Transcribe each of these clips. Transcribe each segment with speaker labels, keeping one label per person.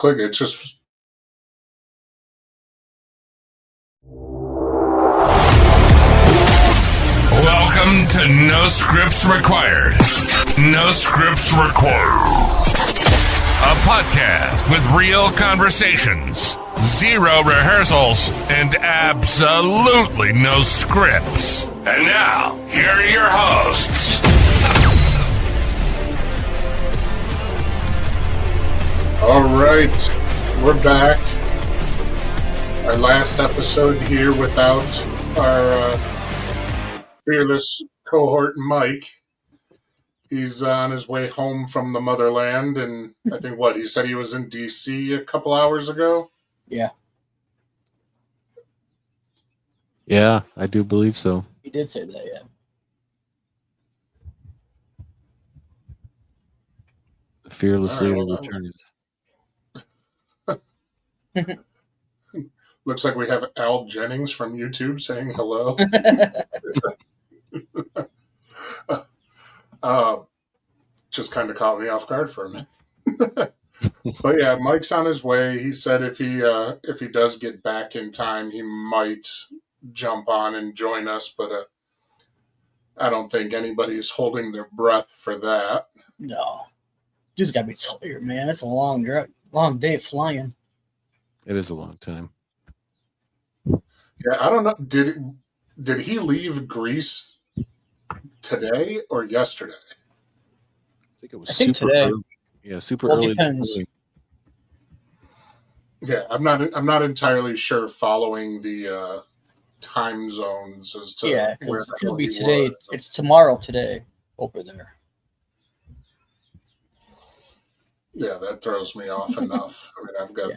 Speaker 1: click. It's just
Speaker 2: Welcome to No Scripts Required. No Scripts Required. A podcast with real conversations, zero rehearsals, and absolutely no scripts. And now, here are your hosts.
Speaker 1: all right. We're back. Our last episode here without our fearless cohort Mike. He's on his way home from the motherland, and I think he said he was in DC a couple hours ago.
Speaker 3: Yeah,
Speaker 4: Yeah, I do believe so.
Speaker 3: he did say that, yeah.
Speaker 4: The fearless
Speaker 1: All right,
Speaker 4: leader
Speaker 1: well,
Speaker 4: returns.
Speaker 1: Looks like we have Al Jennings from YouTube saying hello. Just kind of caught me off guard for a minute. But yeah, Mike's on his way. He said if he does get back in time, he might jump on and join us, but I don't think anybody is holding their breath for that.
Speaker 3: No. Just gotta be tired, man. It's a long day flying.
Speaker 4: It is a long time.
Speaker 1: Yeah, I don't know. Did he leave Greece today or yesterday?
Speaker 4: I think it was
Speaker 3: I think
Speaker 4: super
Speaker 3: today.
Speaker 4: early. Yeah, super
Speaker 3: Well,
Speaker 4: early.
Speaker 3: depends.
Speaker 1: Yeah, I'm not entirely sure following the time zones as to
Speaker 3: Yeah,
Speaker 1: where
Speaker 3: because
Speaker 1: the
Speaker 3: it could
Speaker 1: hell
Speaker 3: be
Speaker 1: he
Speaker 3: today.
Speaker 1: was.
Speaker 3: It's tomorrow today over there.
Speaker 1: Yeah, that throws me off enough. I mean, I've got
Speaker 3: Yeah.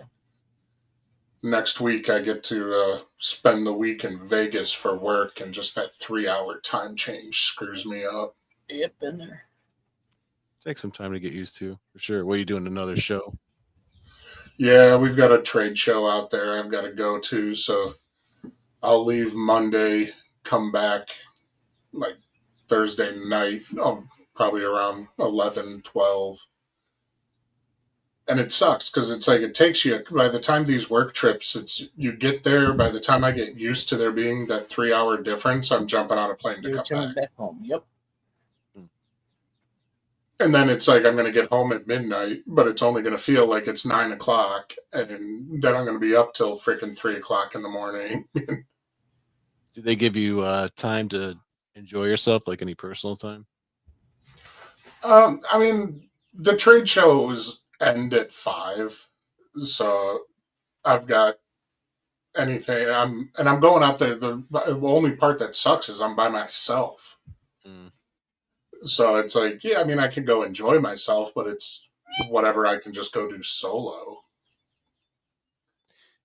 Speaker 1: next week I get to spend the week in Vegas for work, and just that 3-hour time change screws me up.
Speaker 3: Yep, been there.
Speaker 4: Take some time to get used to, for sure. What are you doing? Another show?
Speaker 1: Yeah, we've got a trade show out there I've got to go to, so I'll leave Monday, come back like Thursday night, probably around 11, 12. And it sucks because it's like it takes you, by the time these work trips, you get there, by the time I get used to there being that 3-hour difference, I'm jumping on a plane to
Speaker 3: You're
Speaker 1: come
Speaker 3: coming
Speaker 1: back.
Speaker 3: back home. Yep.
Speaker 1: And then it's like I'm going to get home at midnight, but it's only going to feel like it's 9 o'clock. And then I'm going to be up till freaking 3 o'clock in the morning.
Speaker 4: Do they give you time to enjoy yourself, like any personal time?
Speaker 1: I mean, the trade shows end at 5. So I've got anything. I'm going out there. The only part that sucks is I'm by myself.
Speaker 4: Mm.
Speaker 1: So it's like, yeah, I mean, I could go enjoy myself, but it's whatever I can just go do solo.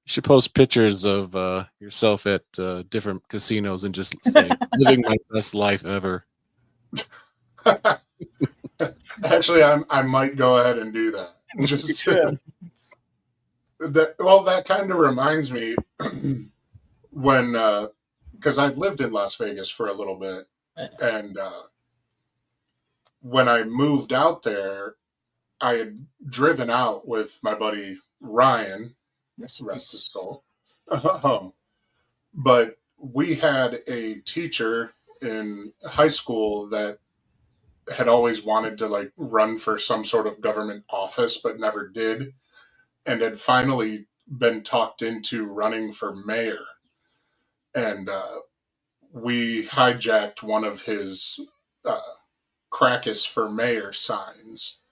Speaker 4: You should post pictures of yourself at different casinos and just say, living my best life ever.
Speaker 1: Actually, I might go ahead and do that. Just
Speaker 3: should.
Speaker 1: that kind of reminds me when because I've lived in Las Vegas for a little bit, and when I moved out there, I had driven out with my buddy Ryan, rest his soul. But we had a teacher in high school that had always wanted to like run for some sort of government office, but never did, and had finally been talked into running for mayor. And we hijacked one of his Crackus for mayor signs.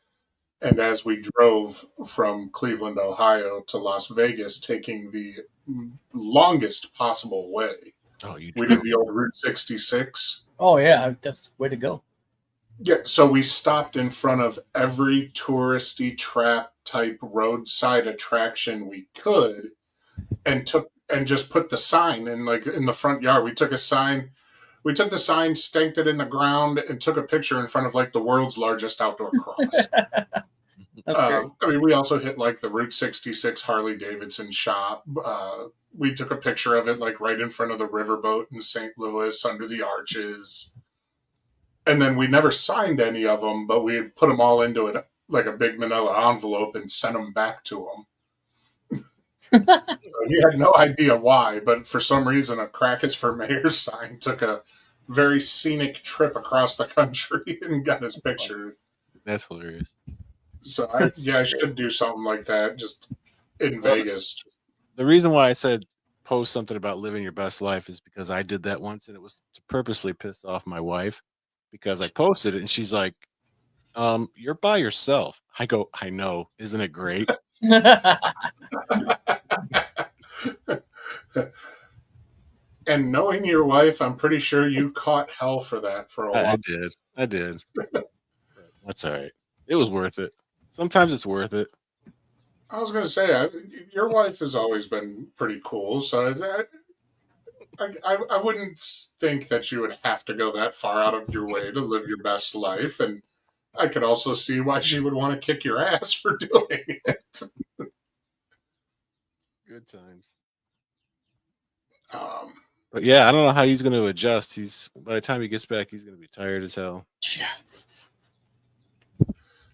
Speaker 1: And as we drove from Cleveland, Ohio to Las Vegas, taking the longest possible way, we did the old Route 66.
Speaker 3: Oh, yeah. That's the way to go.
Speaker 1: Yeah, so we stopped in front of every touristy trap type roadside attraction we could, and just put the sign in the front yard. We took the sign, stanked it in the ground, and took a picture in front of like the world's largest outdoor cross.
Speaker 3: That's great.
Speaker 1: I mean, we also hit like the Route 66 Harley Davidson shop. We took a picture of it like right in front of the riverboat in St. Louis under the arches. And then we never signed any of them, but we had put them all into like a big manila envelope and sent them back to them. He had no idea why, but for some reason, a Crack is for Mayor sign took a very scenic trip across the country and got his picture.
Speaker 4: That's hilarious.
Speaker 1: So I should do something like that just in
Speaker 4: Well,
Speaker 1: Vegas.
Speaker 4: the reason why I said post something about living your best life is because I did that once, and it was to purposely piss off my wife because I posted it and she's like, you're by yourself. I go, I know, isn't it great?
Speaker 1: And knowing your wife, I'm pretty sure you caught hell for that for a while.
Speaker 4: I did. That's all right. It was worth it. Sometimes it's worth it.
Speaker 1: I was going to say, your wife has always been pretty cool, so I wouldn't think that you would have to go that far out of your way to live your best life. And I could also see why she would want to kick your ass for doing it.
Speaker 4: Good times.
Speaker 1: Um,
Speaker 4: But yeah, I don't know how he's going to adjust. By the time he gets back, he's going to be tired as hell.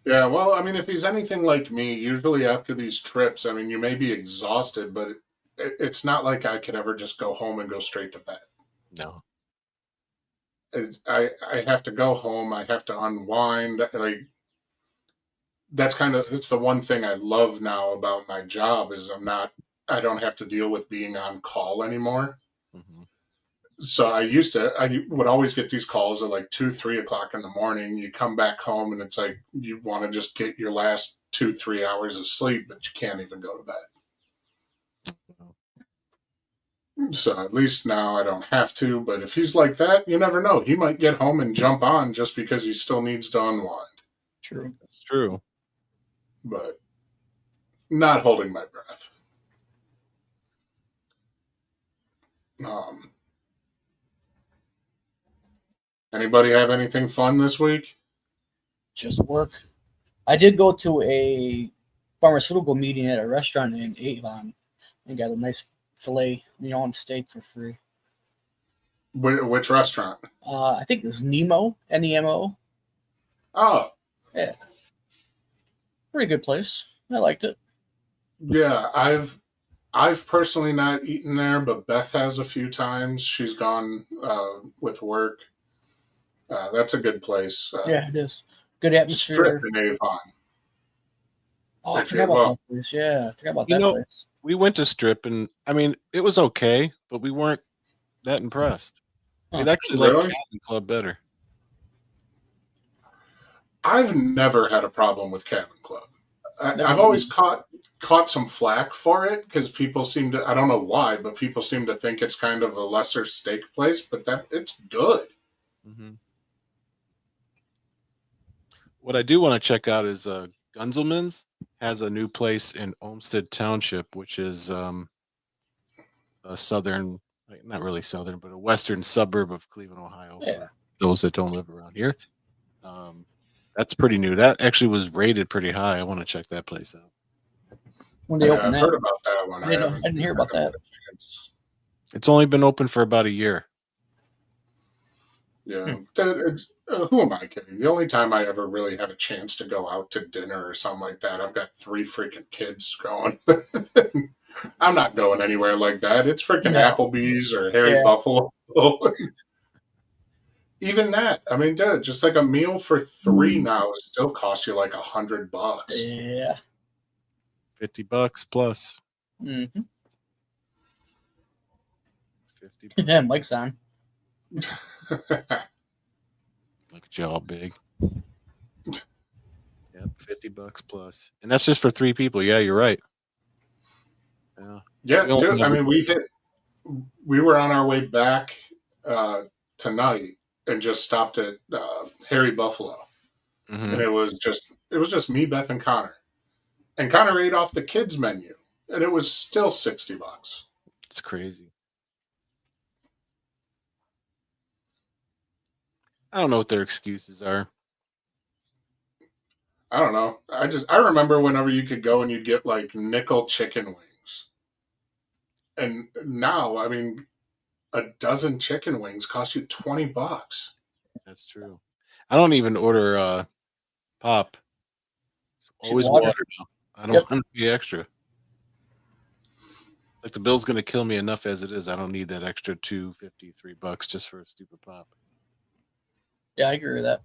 Speaker 1: yeah, well, I mean, if he's anything like me, usually after these trips, I mean, you may be exhausted, but it's not like I could ever just go home and go straight to bed.
Speaker 4: No.
Speaker 1: I have to go home. I have to unwind. Like that's it's the one thing I love now about my job is I don't have to deal with being on call anymore.
Speaker 4: Mm-hmm.
Speaker 1: So I would always get these calls at like 2-3 o'clock in the morning. You come back home and it's like you want to just get your last 2-3 hours of sleep, but you can't even go to bed. So at least now I don't have to, but if he's like that, you never know. He might get home and jump on just because he still needs to unwind.
Speaker 3: True.
Speaker 4: That's true.
Speaker 1: But not holding my breath. Anybody have anything fun this week?
Speaker 3: Just work. I did go to a pharmaceutical meeting at a restaurant in Avon and got a nice filet mignon steak for free.
Speaker 1: Which restaurant?
Speaker 3: I think it was Nemo, Nemo.
Speaker 1: Oh,
Speaker 3: yeah, pretty good place. I liked it.
Speaker 1: Yeah, I've personally not eaten there, but Beth has a few times. She's gone with work. That's a good place.
Speaker 3: Yeah, it is. Good atmosphere.
Speaker 1: Strip in Avon.
Speaker 3: Oh, I forgot about that place. Yeah, I forgot about that place.
Speaker 4: We went to Strip, and I mean, it was okay, but we weren't that impressed. We'd actually like Cabin Club better.
Speaker 1: I've never had a problem with Cabin Club. I've always caught some flack for it because people seem to, I don't know why, but people seem to think it's kind of a lesser steak place, but it's good.
Speaker 4: Mm-hmm. What I do want to check out is Gunzelman's has a new place in Olmsted Township, which is a southern, not really southern, but a western suburb of Cleveland, Ohio. Yeah. For those that don't live around here. That's pretty new. That actually was rated pretty high. I want to check that place out.
Speaker 3: When they open
Speaker 1: I've
Speaker 3: that?
Speaker 1: Heard about that one.
Speaker 3: I didn't hear about that.
Speaker 4: It's only been open for about a year.
Speaker 1: Yeah. Who am I kidding? The only time I ever really had a chance to go out to dinner or something like that, I've got 3 freaking kids growing. I'm not going anywhere like that. It's freaking Applebee's or Harry Buffalo. Even that, I mean, dude, just like a meal for 3 now still costs you like $100.
Speaker 3: Yeah.
Speaker 4: $50 plus.
Speaker 3: Mm-hmm.
Speaker 4: 50.
Speaker 3: Yeah, Mike's on.
Speaker 4: Look at you all big. Yep, $50 plus. And that's just for 3 people. Yeah, you're right.
Speaker 1: Yeah, dude, I mean, we were on our way back tonight and just stopped at Harry Buffalo. Mm-hmm. And it was just me, Beth, and Connor. And Connor ate off the kids' menu, and it was still $60.
Speaker 4: It's crazy. I don't know what their excuses are.
Speaker 1: I don't know. I remember whenever you could go and you'd get like nickel chicken wings. And now, I mean, a dozen chicken wings cost you $20.
Speaker 4: That's true. I don't even order pop. Always water now. I don't want to be extra. Like the bill's going to kill me enough as it is. I don't need that extra $2.53 just for a stupid pop.
Speaker 3: Yeah, I agree with that.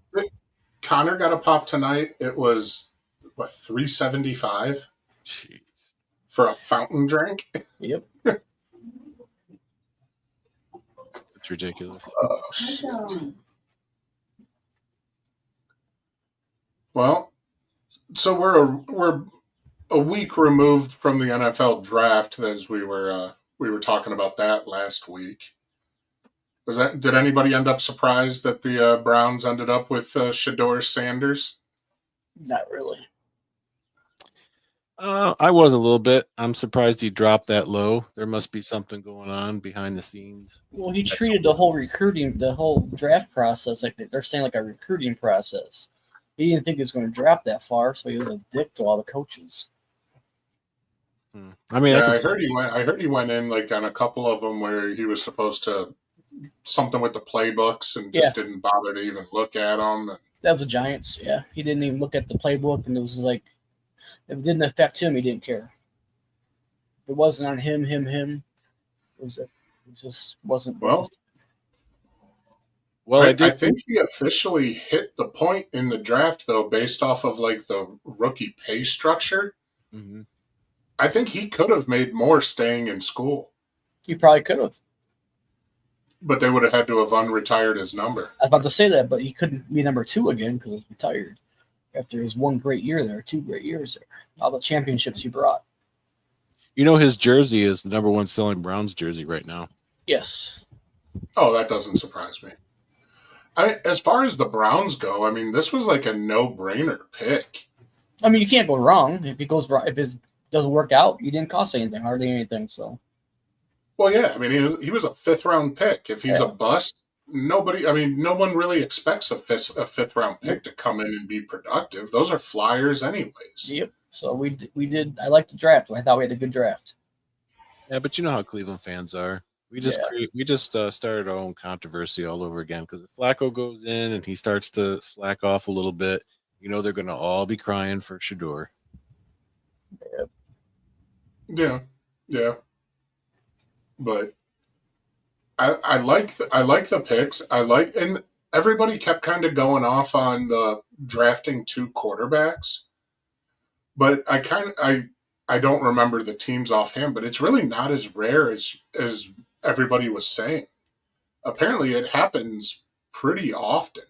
Speaker 1: Connor got a pop tonight. It was what, $3.75
Speaker 4: Jeez.
Speaker 1: for a fountain drink.
Speaker 3: Yep.
Speaker 4: It's ridiculous.
Speaker 1: Oh shit. Well, so we're a week removed from the NFL draft, as we were talking about that last week. Did anybody end up surprised that the Browns ended up with Shador Sanders?
Speaker 3: Not really.
Speaker 4: I was a little bit. I'm surprised he dropped that low. There must be something going on behind the scenes.
Speaker 3: Well, he treated the whole draft process like they're saying like a recruiting process. He didn't think he was going to drop that far, so he was a dick to all the coaches.
Speaker 4: I mean,
Speaker 1: Yeah, I heard he went in like on a couple of them where he was supposed to something with the playbooks and just didn't bother to even look at them.
Speaker 3: That was the Giants. Yeah, he didn't even look at the playbook, and it was like if it didn't affect him, he didn't care. If it wasn't on him, it just wasn't.
Speaker 1: Well, I think he officially hit the point in the draft, though, based off of like the rookie pay structure.
Speaker 4: Mm-hmm.
Speaker 1: I think he could have made more staying in school.
Speaker 3: He probably could have.
Speaker 1: But they would have had to have unretired his number.
Speaker 3: I was about to say that, but he couldn't be number 2 again because he's retired after his 1 great year there, 2 great years there. All the championships he brought.
Speaker 4: You know, his jersey is the number 1 selling Browns jersey right now.
Speaker 3: Yes.
Speaker 1: Oh, that doesn't surprise me. As far as the Browns go, I mean, this was like a no-brainer pick.
Speaker 3: I mean, you can't go wrong. If it goes wrong, if it doesn't work out, he didn't cost anything, hardly anything. So.
Speaker 1: Well, yeah, I mean, he was a 5th-round pick. If he's a bust, no one really expects a 5th-round pick to come in and be productive. Those are flyers anyways.
Speaker 3: Yep. So we did. I liked the draft. I thought we had a good draft.
Speaker 4: Yeah, but you know how Cleveland fans are. We just started our own controversy all over again because if Flacco goes in and he starts to slack off a little bit, you know they're going to all be crying for Shador.
Speaker 1: Yep. Yeah. But I like the picks. And everybody kept kind of going off on the drafting 2 quarterbacks. But I don't remember the teams offhand, but it's really not as rare as everybody was saying. Apparently it happens pretty often.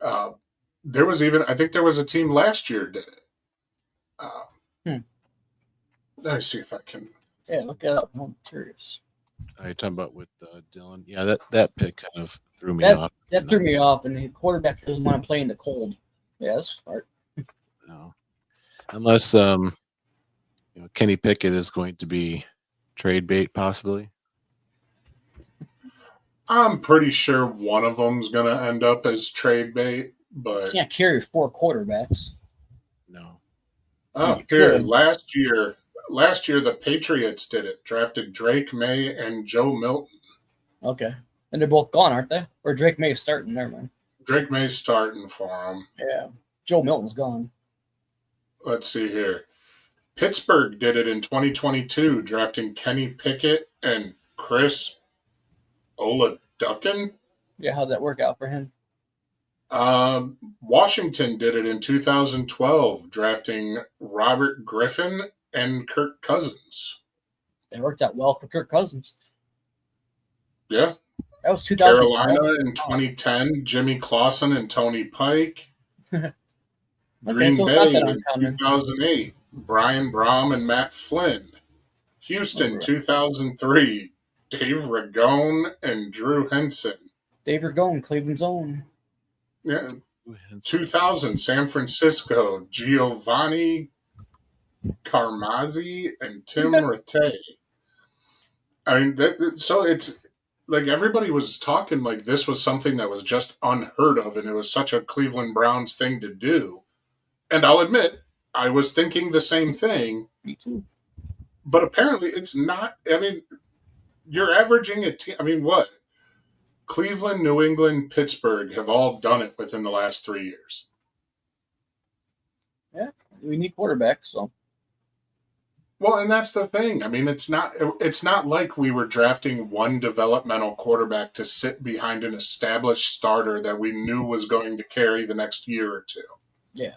Speaker 1: I think there was a team last year did it. Let me see if I can.
Speaker 3: Yeah, look it up. I'm curious.
Speaker 4: Are you talking about with Dylan? Yeah, that pick kind of threw me off.
Speaker 3: That threw me off, and the quarterback doesn't want to play in the cold. Yeah, that's smart.
Speaker 4: No. Unless Kenny Pickett is going to be trade bait, possibly.
Speaker 1: I'm pretty sure one of them's going to end up as trade bait, but
Speaker 3: you can't carry 4 quarterbacks.
Speaker 4: No.
Speaker 1: Oh, here last year the Patriots did it. Drafted Drake May and Joe Milton.
Speaker 3: Okay, and they're both gone, aren't they? Or Drake May is starting. Never mind.
Speaker 1: Drake May's starting for him.
Speaker 3: Yeah, Joe Milton's gone.
Speaker 1: Let's see here. Pittsburgh did it in 2022, drafting Kenny Pickett and Chris Oladukin.
Speaker 3: Yeah, how'd that work out for him?
Speaker 1: Washington did it in 2012, drafting Robert Griffin and Kirk Cousins.
Speaker 3: It worked out well for Kirk Cousins.
Speaker 1: Yeah.
Speaker 3: That was 2012.
Speaker 1: Carolina in 2010, Jimmy Clausen and Tony Pike. Green Bay in 2008, Brian Brom and Matt Flynn. Houston, 2003, Dave Ragone and Drew Henson.
Speaker 3: Dave Ragone, Cleveland's own.
Speaker 1: Yeah. 2000, San Francisco, Giovanni Carmazzi and Tim Rattay. I mean, so it's like everybody was talking like this was something that was just unheard of, and it was such a Cleveland Browns thing to do. And I'll admit, I was thinking the same thing.
Speaker 3: Me too.
Speaker 1: But apparently it's not. I mean, you're averaging a team. I mean, what? Cleveland, New England, Pittsburgh have all done it within the last 3 years.
Speaker 3: Yeah, we need quarterbacks, so.
Speaker 1: Well, and that's the thing. I mean, it's not like we were drafting one developmental quarterback to sit behind an established starter that we knew was going to carry the next year or two.
Speaker 3: Yeah.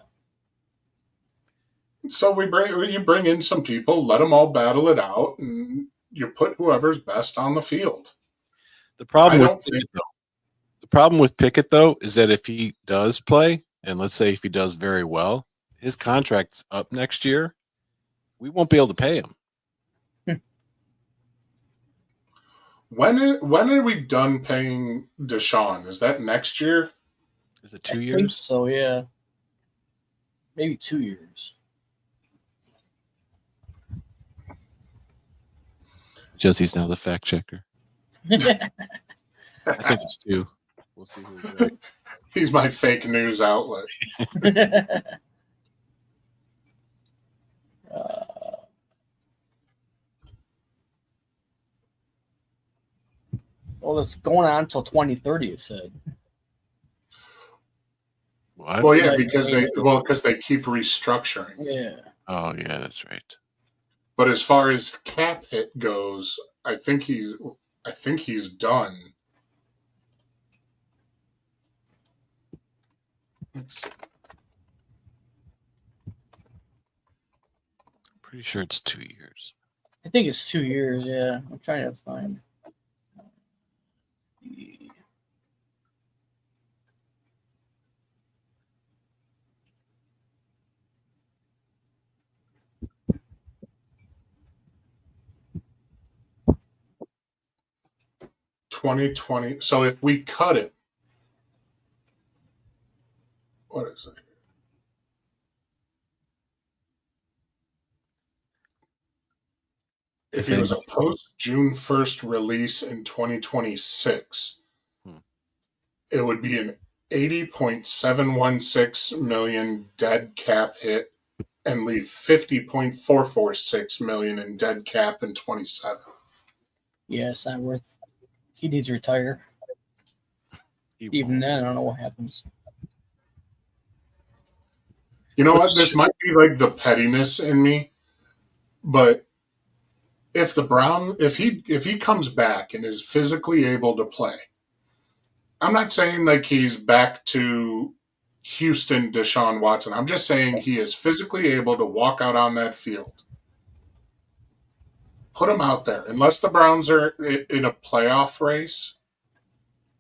Speaker 1: So you bring in some people, let them all battle it out, and you put whoever's best on the field.
Speaker 4: The
Speaker 1: I
Speaker 4: problem with
Speaker 1: don't think
Speaker 4: the problem with Pickett though is that if he does play, and let's say if he does very well, his contract's up next year. We won't be able to pay him.
Speaker 1: when are we done paying Deshaun? Is that next year?
Speaker 4: Is it
Speaker 3: I
Speaker 4: 2
Speaker 3: think
Speaker 4: years?
Speaker 3: so, yeah. Maybe 2 years.
Speaker 4: Josie's now the fact checker. I think it's 2. We'll see who's right.
Speaker 1: He's my fake news outlet.
Speaker 3: Well, it's going on until 2030, it said.
Speaker 4: What?
Speaker 1: Well, yeah,
Speaker 3: Like,
Speaker 1: because they keep restructuring.
Speaker 3: Yeah.
Speaker 4: Oh yeah, that's right.
Speaker 1: But as far as cap hit goes, I think he's done.
Speaker 4: Pretty sure it's 2 years.
Speaker 3: I think it's 2 years, yeah. I'm trying to find.
Speaker 1: $2020. So if we cut it, what is it? If he was a post June 1st release in 2026, it would be an $80.716 million dead cap hit and leave $50.446 million in dead cap in 27.
Speaker 3: Yeah, it's not worth. He needs to retire. Even then, I don't know what happens.
Speaker 1: You know what? This might be like the pettiness in me, but if he comes back and is physically able to play, I'm not saying like he's back to Houston Deshaun Watson. I'm just saying he is physically able to walk out on that field. Put him out there. Unless the Browns are in a playoff race,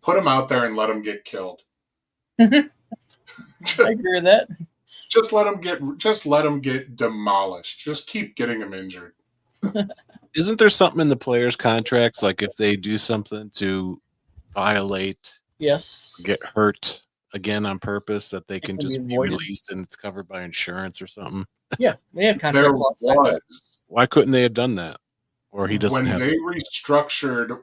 Speaker 1: put him out there and let him get killed.
Speaker 3: I agree with that.
Speaker 1: Just let him get demolished. Just keep getting him injured.
Speaker 4: Isn't there something in the players' contracts, like if they do something to violate,
Speaker 3: Yes.
Speaker 4: get hurt again on purpose, that they can
Speaker 3: can
Speaker 4: just
Speaker 3: be
Speaker 4: be
Speaker 3: avoided.
Speaker 4: released and it's covered by insurance or something?
Speaker 3: Yeah, they have contract
Speaker 1: There
Speaker 3: clauses like that.
Speaker 1: was
Speaker 4: Why couldn't they have done that? Or he doesn't
Speaker 1: when
Speaker 4: have.
Speaker 1: they restructured.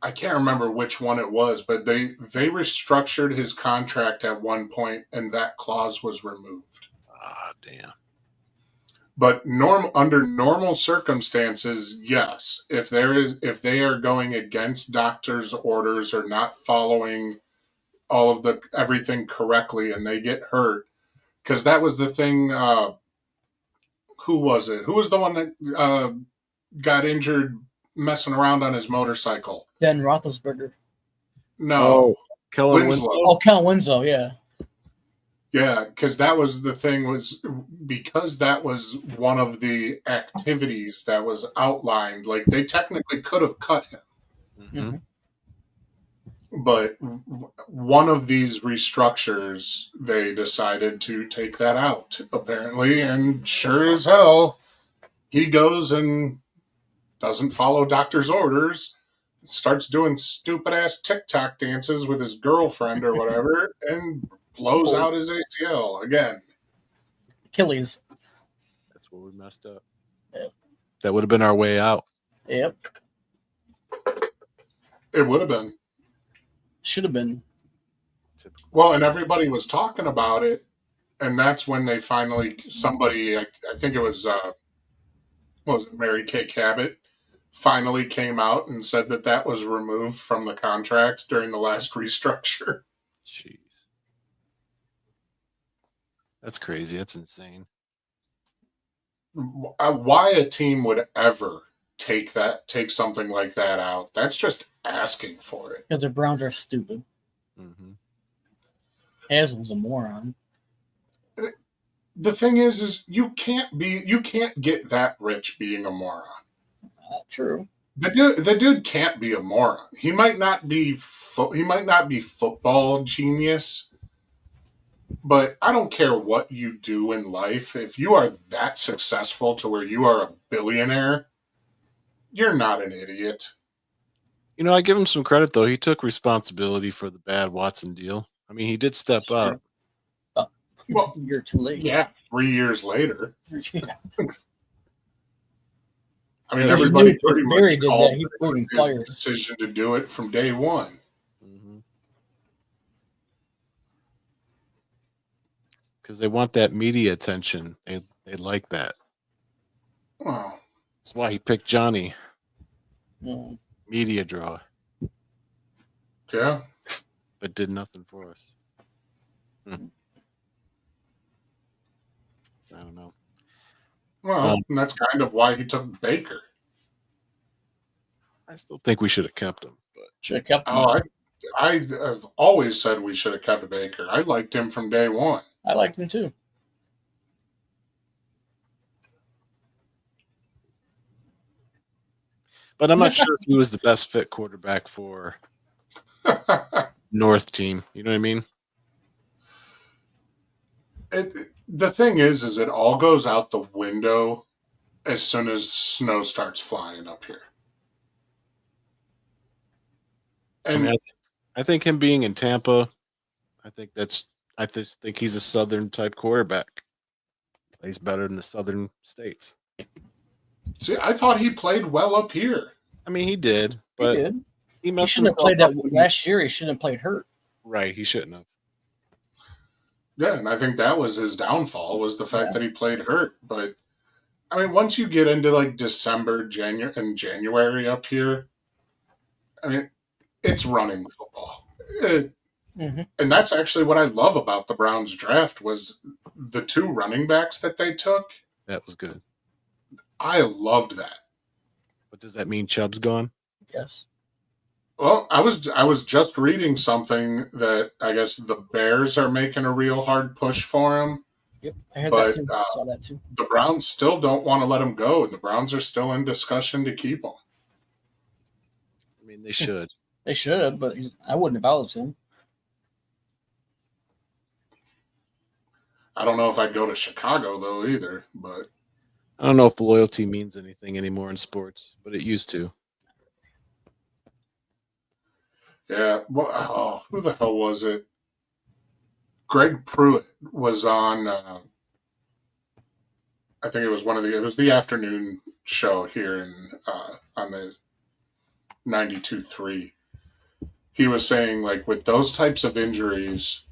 Speaker 1: I can't remember which one it was, but they restructured his contract at one point, and that clause was removed.
Speaker 4: Ah, damn.
Speaker 1: But under normal circumstances, yes. If they are going against doctors' orders or not following all of everything correctly, and they get hurt, because that was the thing. Who was it? Who was the one that got injured messing around on his motorcycle?
Speaker 3: Ben Roethlisberger.
Speaker 1: No,
Speaker 4: Kellen
Speaker 1: Winslow.
Speaker 3: Oh, Kellen Winslow, yeah.
Speaker 1: Yeah, because that was the thing, because that was one of the activities that was outlined. Like, they technically could have cut him,
Speaker 4: Mhm.
Speaker 1: but one of these restructures, they decided to take that out, apparently, and sure as hell, he goes and doesn't follow doctor's orders, starts doing stupid-ass TikTok dances with his girlfriend or whatever, and blows out his ACL again.
Speaker 3: Achilles.
Speaker 4: That's where we messed up.
Speaker 3: Yep.
Speaker 4: That would have been our way out.
Speaker 3: Yep.
Speaker 1: It would have been.
Speaker 3: Should have been.
Speaker 1: Well, and everybody was talking about it, and that's when they finally, somebody, I think it was, what was it, Mary Kay Cabot, finally came out and said that was removed from the contract during the last restructure.
Speaker 4: Jeez. That's crazy. That's insane.
Speaker 1: why a team would ever take something like that out. That's just asking for it.
Speaker 3: Because the Browns are stupid.
Speaker 4: Mm-hmm.
Speaker 3: Haslam's a moron.
Speaker 1: The thing is you can't get that rich being a moron.
Speaker 3: True.
Speaker 1: The dude can't be a moron. He might not be football genius, but I don't care what you do in life. If you are that successful to where you are a billionaire, you're not an idiot.
Speaker 4: You know, I give him some credit though. He took responsibility for the bad Watson deal. I mean, he did step up.
Speaker 1: Well,
Speaker 3: you're too late.
Speaker 1: Yeah, 3 years later.
Speaker 3: Yeah.
Speaker 1: I mean, everybody pretty much
Speaker 3: did
Speaker 1: called
Speaker 3: that. He
Speaker 1: his
Speaker 3: fired.
Speaker 1: decision to do it from day one.
Speaker 4: Because they want that media attention. They like that.
Speaker 1: Well,
Speaker 4: that's why he picked Johnny.
Speaker 3: Mm.
Speaker 4: Media draw.
Speaker 1: Yeah.
Speaker 4: But did nothing for us. I don't know.
Speaker 1: Well, and that's kind of why he took Baker.
Speaker 4: I still think we should have kept him. But
Speaker 3: should have kept him.
Speaker 1: Oh, I have always said we should have kept Baker. I liked him from day one.
Speaker 3: I liked him too.
Speaker 4: But I'm not sure if he was the best fit quarterback for North team. You know what I mean?
Speaker 1: The thing is it all goes out the window as soon as snow starts flying up here. And
Speaker 4: I think him being in Tampa, I just think he's a Southern type quarterback. Plays better in the Southern states.
Speaker 1: See, I thought he played well up here.
Speaker 4: I mean, he did, but he
Speaker 3: shouldn't have played that last year. He shouldn't have played hurt.
Speaker 4: Right, he shouldn't have.
Speaker 1: Yeah, and I think that was his downfall, was the fact that he played hurt. But I mean, once you get into like December, January up here, I mean, it's running football. And that's actually what I love about the Browns draft was the 2 running backs that they took.
Speaker 4: That was good.
Speaker 1: I loved that.
Speaker 4: But does that mean Chubb's gone?
Speaker 3: Yes.
Speaker 1: Well, I was just reading something that I guess the Bears are making a real hard push for him.
Speaker 3: Yep, I heard
Speaker 1: but,
Speaker 3: that too. Saw that too.
Speaker 1: The Browns still don't want to let him go, and the Browns are still in discussion to keep him.
Speaker 4: I mean, they should.
Speaker 3: They should, but I wouldn't have followed him.
Speaker 1: I don't know if I'd go to Chicago though either, but
Speaker 4: I don't know if loyalty means anything anymore in sports, but it used to.
Speaker 1: Yeah. Well, who the hell was it? Greg Pruitt was on. I think it was it was the afternoon show here on the 92.3. He was saying like with those types of injuries,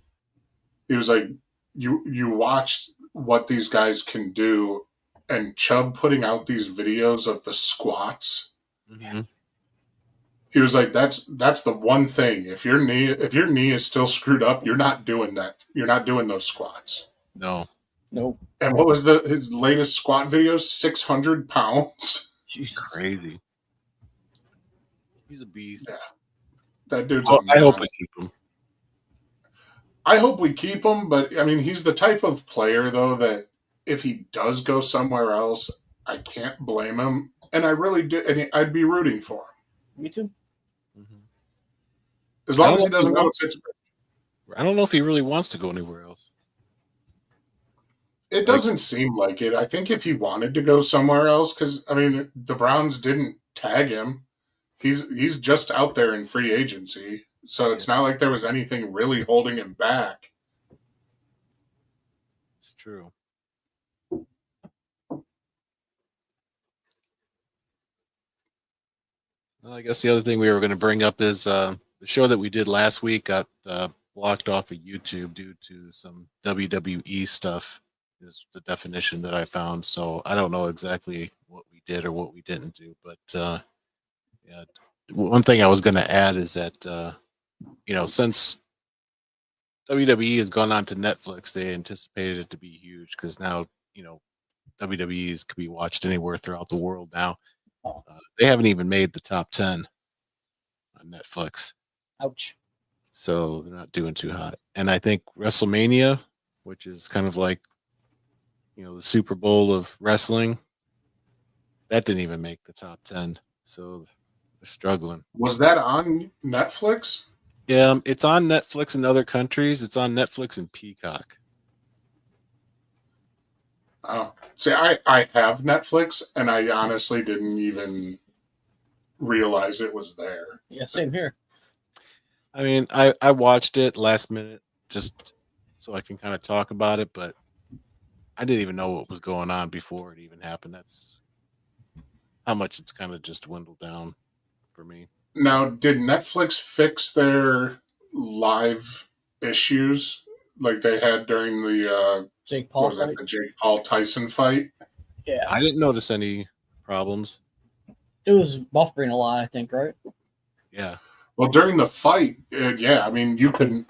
Speaker 1: he was like, you watch what these guys can do, and Chubb putting out these videos of the squats.
Speaker 4: Mm-hmm.
Speaker 1: He was like, that's the one thing. If your knee is still screwed up, you're not doing that. You're not doing those squats.
Speaker 4: No.
Speaker 1: And what was his latest squat video? 600 pounds.
Speaker 3: Jesus.
Speaker 4: Crazy. He's a beast.
Speaker 1: Yeah. That dude's.
Speaker 4: I hope we keep him.
Speaker 1: I hope we keep him, but I mean, he's the type of player though that if he does go somewhere else, I can't blame him, and I really do, and I'd be rooting for him.
Speaker 3: Me too.
Speaker 1: As long as he doesn't go to Pittsburgh.
Speaker 4: I don't know if he really wants to go anywhere else.
Speaker 1: It doesn't seem like it. I think if he wanted to go somewhere else, because I mean, the Browns didn't tag him. He's just out there in free agency, so it's not like there was anything really holding him back.
Speaker 4: It's true. Well, I guess the other thing we were going to bring up is the show that we did last week got blocked off of YouTube due to some WWE stuff, is the definition that I found. So I don't know exactly what we did or what we didn't do. But yeah, one thing I was going to add is that, since WWE has gone on to Netflix, they anticipated it to be huge because now, WWE's could be watched anywhere throughout the world now.
Speaker 3: Oh.
Speaker 4: They haven't even made the top 10 on Netflix,
Speaker 3: Ouch.
Speaker 4: so they're not doing too hot. And I think WrestleMania, which is kind of like, the Super Bowl of wrestling, that didn't even make the top 10. So they're struggling.
Speaker 1: Was that on Netflix?
Speaker 4: Yeah, it's on Netflix in other countries. It's on Netflix and Peacock.
Speaker 1: Oh, see, I have Netflix, and I honestly didn't even realize it was there.
Speaker 3: Yeah, same here.
Speaker 4: I mean, I watched it last minute just so I can kind of talk about it, but I didn't even know what was going on before it even happened. That's how much it's kind of just dwindled down for me.
Speaker 1: Now, did Netflix fix their live issues like they had during the
Speaker 3: Jake
Speaker 1: what
Speaker 3: Paul
Speaker 1: was that,
Speaker 3: fight.
Speaker 1: the Jake Paul Tyson fight?
Speaker 3: Yeah,
Speaker 4: I didn't notice any problems.
Speaker 3: it was buffering a lot. I think, right?
Speaker 4: Yeah.
Speaker 1: Well, during the fight, yeah, I mean, you could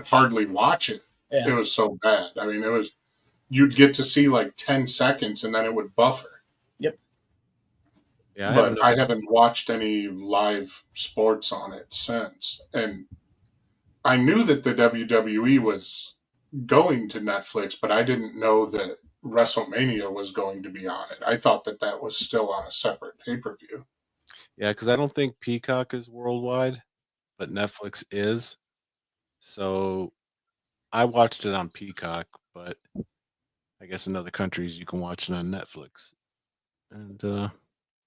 Speaker 1: hardly watch it.
Speaker 3: Yeah.
Speaker 1: It was so bad. I mean, you'd get to see like 10 seconds and then it would buffer.
Speaker 4: Yeah,
Speaker 1: But I haven't watched any live sports on it since. And I knew that the WWE was going to Netflix, but I didn't know that WrestleMania was going to be on it. I thought that was still on a separate pay-per-view.
Speaker 4: Yeah, because I don't think Peacock is worldwide, but Netflix is. So I watched it on Peacock, but I guess in other countries you can watch it on Netflix. And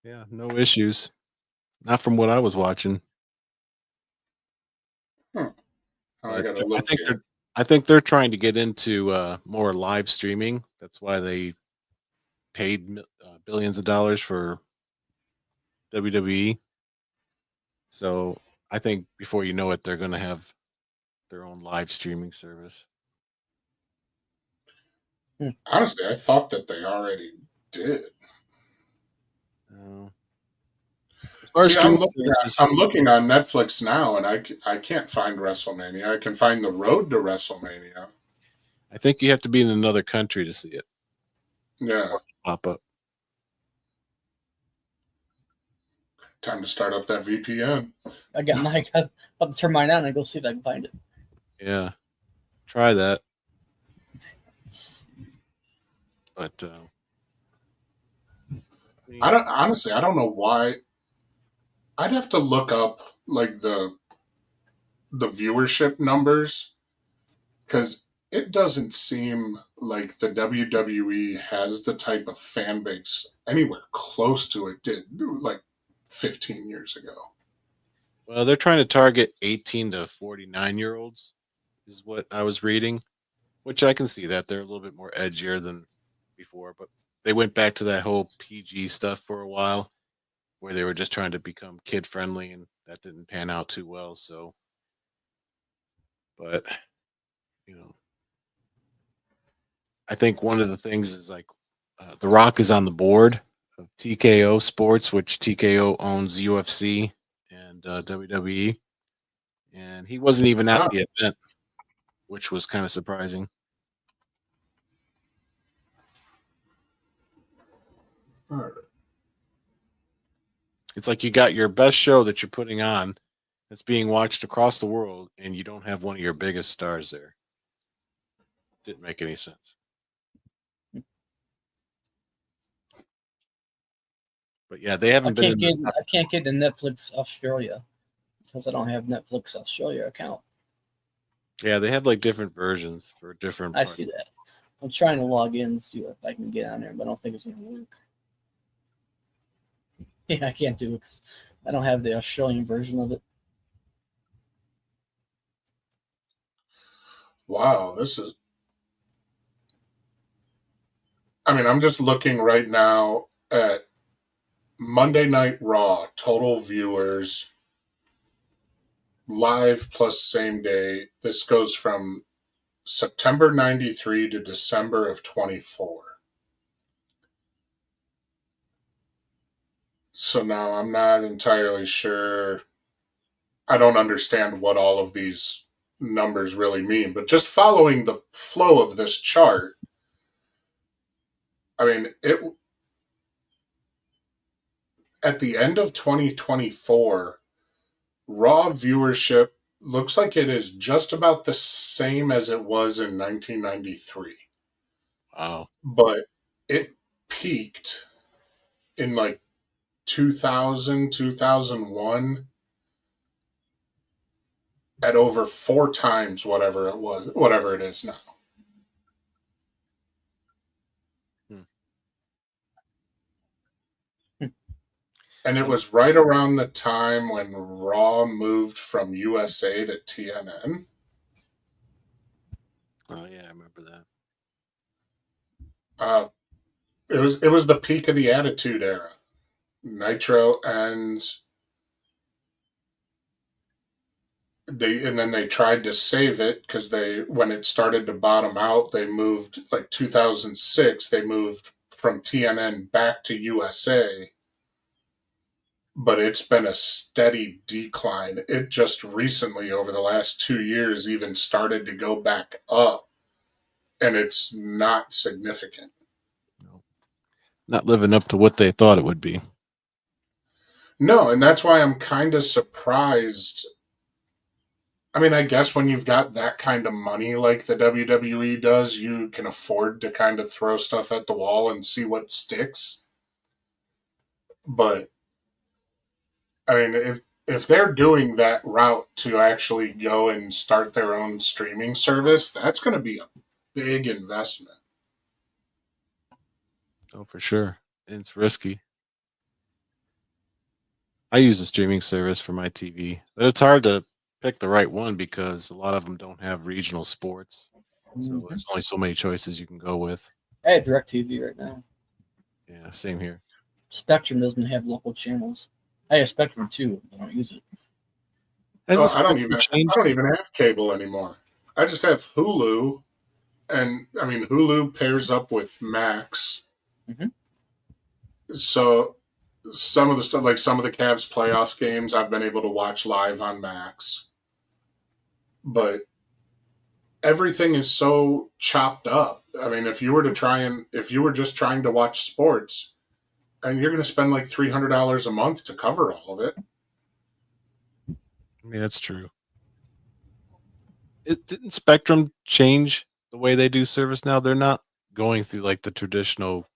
Speaker 4: yeah, no issues. Not from what I was watching.
Speaker 1: I
Speaker 4: But
Speaker 1: gotta look here.
Speaker 4: I think they're trying to get into more live streaming. That's why they paid billions of dollars for WWE. So I think before you know it, they're going to have their own live streaming service.
Speaker 1: Honestly, I thought that they already did.
Speaker 4: As far as
Speaker 1: See,
Speaker 4: streaming services,
Speaker 1: I'm looking on Netflix now, and I can't find WrestleMania. I can find the Road to WrestleMania.
Speaker 4: I think you have to be in another country to see it
Speaker 1: Yeah,
Speaker 4: pop up.
Speaker 1: time to start up that VPN.
Speaker 3: I got my. I'll turn mine on and go see if I can find it.
Speaker 4: Yeah, try that.
Speaker 3: It's-
Speaker 4: But
Speaker 1: I don't know why. I'd have to look up like the viewership numbers because it doesn't seem like the WWE has the type of fan base anywhere close to it did like 15 years ago.
Speaker 4: well, they're trying to target 18 to 49-year-olds, is what I was reading, which I can see that they're a little bit more edgier than before, but they went back to that whole PG stuff for a while where they were just trying to become kid friendly, and that didn't pan out too well. So, but I think one of the things is like The Rock is on the board of TKO Sports, which TKO owns UFC and WWE, and he wasn't even at the event, which was kind of surprising.
Speaker 1: All right.
Speaker 4: It's like you got your best show that you're putting on that's being watched across the world, and you don't have one of your biggest stars there. Didn't make any sense. But yeah, they haven't been.
Speaker 3: I can't get to Netflix Australia because I don't have Netflix Australia account.
Speaker 4: Yeah, they have like different versions for different.
Speaker 3: I see that. I'm trying to log in and see if I can get on there, but I don't think it's going to work. Yeah, I can't do it because I don't have the Australian version of it.
Speaker 1: Wow, this is. I mean, I'm just looking right now at Monday Night Raw total viewers live plus same day. This goes from September 93 to December of 24. So now I'm not entirely sure. I don't understand what all of these numbers really mean, but just following the flow of this chart, I mean, it at the end of 2024, Raw viewership looks like it is just about the same as it was in 1993,
Speaker 4: Wow.
Speaker 1: but it peaked in like 2000, 2001 at over 4 times whatever it is now. And it was right around the time when Raw moved from USA to TNN.
Speaker 4: Oh yeah, I remember that.
Speaker 1: It was the peak of the Attitude Era. Nitro ends. And then they tried to save it because when it started to bottom out, they moved like 2006. They moved from TNN back to USA. But it's been a steady decline. It just recently, over the last 2 years, even started to go back up, and it's not significant.
Speaker 4: No. Not living up to what they thought it would be.
Speaker 1: No, and that's why I'm kind of surprised. I mean, I guess when you've got that kind of money like the WWE does, you can afford to kind of throw stuff at the wall and see what sticks. But I mean, if they're doing that route to actually go and start their own streaming service, that's going to be a big investment.
Speaker 4: Oh, for sure. And it's risky. I use a streaming service for my TV, but it's hard to pick the right one because a lot of them don't have regional sports. So there's only so many choices you can go with.
Speaker 3: I have DirecTV right now.
Speaker 4: Yeah, same here.
Speaker 3: Spectrum doesn't have local channels. I have Spectrum too. I don't use it.
Speaker 1: I don't even have cable anymore. I just have Hulu, and I mean Hulu pairs up with Max.
Speaker 3: Mhm.
Speaker 1: So some of the stuff, like some of the Cavs playoffs games, I've been able to watch live on Max. But everything is so chopped up. I mean, if you were just trying to watch sports, and you're going to spend like $300 a month to cover all of it.
Speaker 4: I mean, that's true. Didn't Spectrum change the way they do service now? They're not going through like the traditional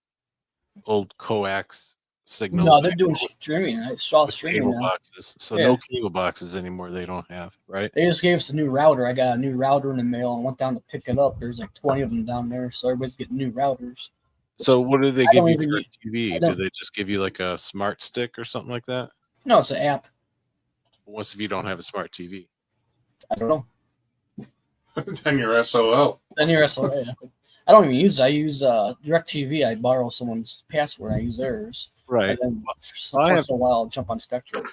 Speaker 4: old coax signals.
Speaker 3: No, they're doing streaming. It's all streaming
Speaker 4: cable
Speaker 3: now.
Speaker 4: boxes. So
Speaker 3: Yeah.
Speaker 4: no cable boxes anymore. They don't have, right?
Speaker 3: They just gave us a new router. I got a new router in the mail and went down to pick it up. There's like 20 of them down there, so everybody's getting new routers.
Speaker 4: So what do they
Speaker 3: I
Speaker 4: give
Speaker 3: don't
Speaker 4: you
Speaker 3: even
Speaker 4: for
Speaker 3: use-
Speaker 4: TV?
Speaker 3: I
Speaker 4: Do
Speaker 3: don't-
Speaker 4: they just give you like a smart stick or something like that?
Speaker 3: No, it's an app.
Speaker 4: Once if you don't have a smart TV.
Speaker 3: I don't know.
Speaker 1: Then you're SOL.
Speaker 3: Then you're SLA. I don't even use it. I use DirecTV. I borrow someone's password. I use theirs.
Speaker 4: Right.
Speaker 3: And then
Speaker 4: I
Speaker 3: once in a while, I'll jump on Spectrum.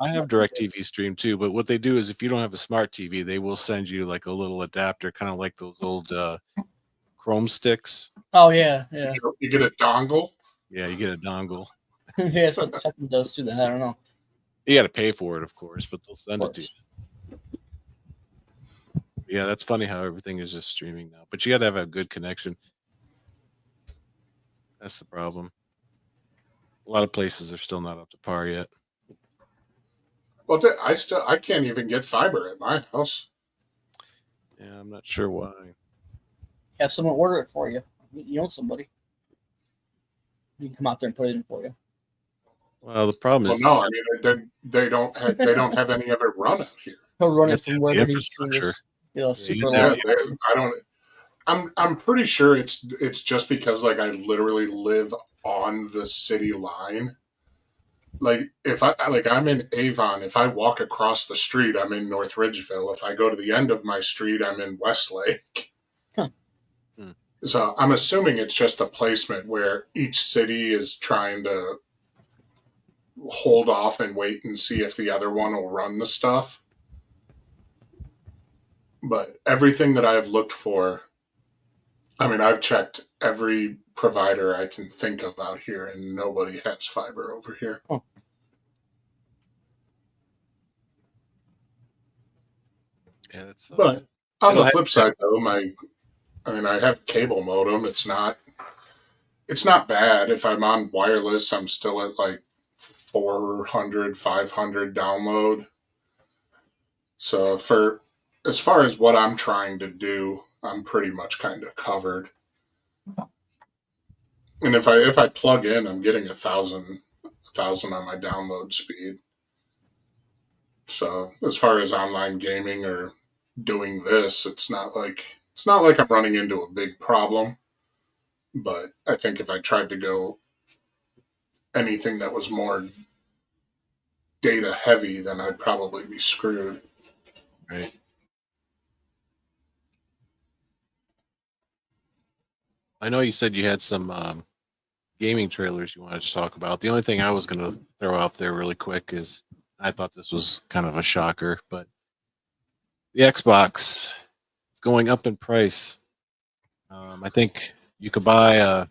Speaker 4: I have DirecTV stream too, but what they do is if you don't have a smart TV, they will send you like a little adapter, kind of like those old Chrome sticks.
Speaker 3: Oh, yeah, yeah.
Speaker 1: You get a dongle.
Speaker 4: Yeah, you get a dongle.
Speaker 3: Yeah, that's what Spectrum does too. Then I don't know.
Speaker 4: You got to pay for it, of course, but they'll send it to you. Yeah, that's funny how everything is just streaming now. But you got to have a good connection. That's the problem. A lot of places are still not up to par yet.
Speaker 1: Well, I can't even get fiber at my house.
Speaker 4: Yeah, I'm not sure why.
Speaker 3: Have someone order it for you. You know somebody. You can come out there and put it in for you.
Speaker 4: Well, the problem
Speaker 1: Well,
Speaker 4: is
Speaker 1: no, I mean they don't have any of it run out here.
Speaker 3: He'll run it
Speaker 4: That's
Speaker 3: from
Speaker 4: the
Speaker 3: wherever he's
Speaker 4: infrastructure.
Speaker 3: super
Speaker 4: Yeah,
Speaker 3: low.
Speaker 1: I don't. I'm pretty sure it's just because like I literally live on the city line. Like if I'm in Avon, if I walk across the street, I'm in North Ridgeville. If I go to the end of my street, I'm in Westlake.
Speaker 3: Huh.
Speaker 1: So I'm assuming it's just the placement where each city is trying to hold off and wait and see if the other one will run the stuff. But everything that I've looked for, I mean, I've checked every provider I can think of out here, and nobody has fiber over here.
Speaker 3: Oh.
Speaker 4: Yeah, that's.
Speaker 1: But on the flip side, though, I have cable modem. It's not it's not bad. If I'm on wireless, I'm still at like 400, 500 download. So for as far as what I'm trying to do, I'm pretty much kind of covered. And if I plug in, I'm getting a thousand on my download speed. So as far as online gaming or doing this, it's not like I'm running into a big problem. But I think if I tried to go anything that was more data heavy, then I'd probably be screwed.
Speaker 4: Right. I know you said you had some gaming trailers you wanted to talk about. The only thing I was going to throw out there really quick is I thought this was kind of a shocker, but the Xbox is going up in price. I think you could buy a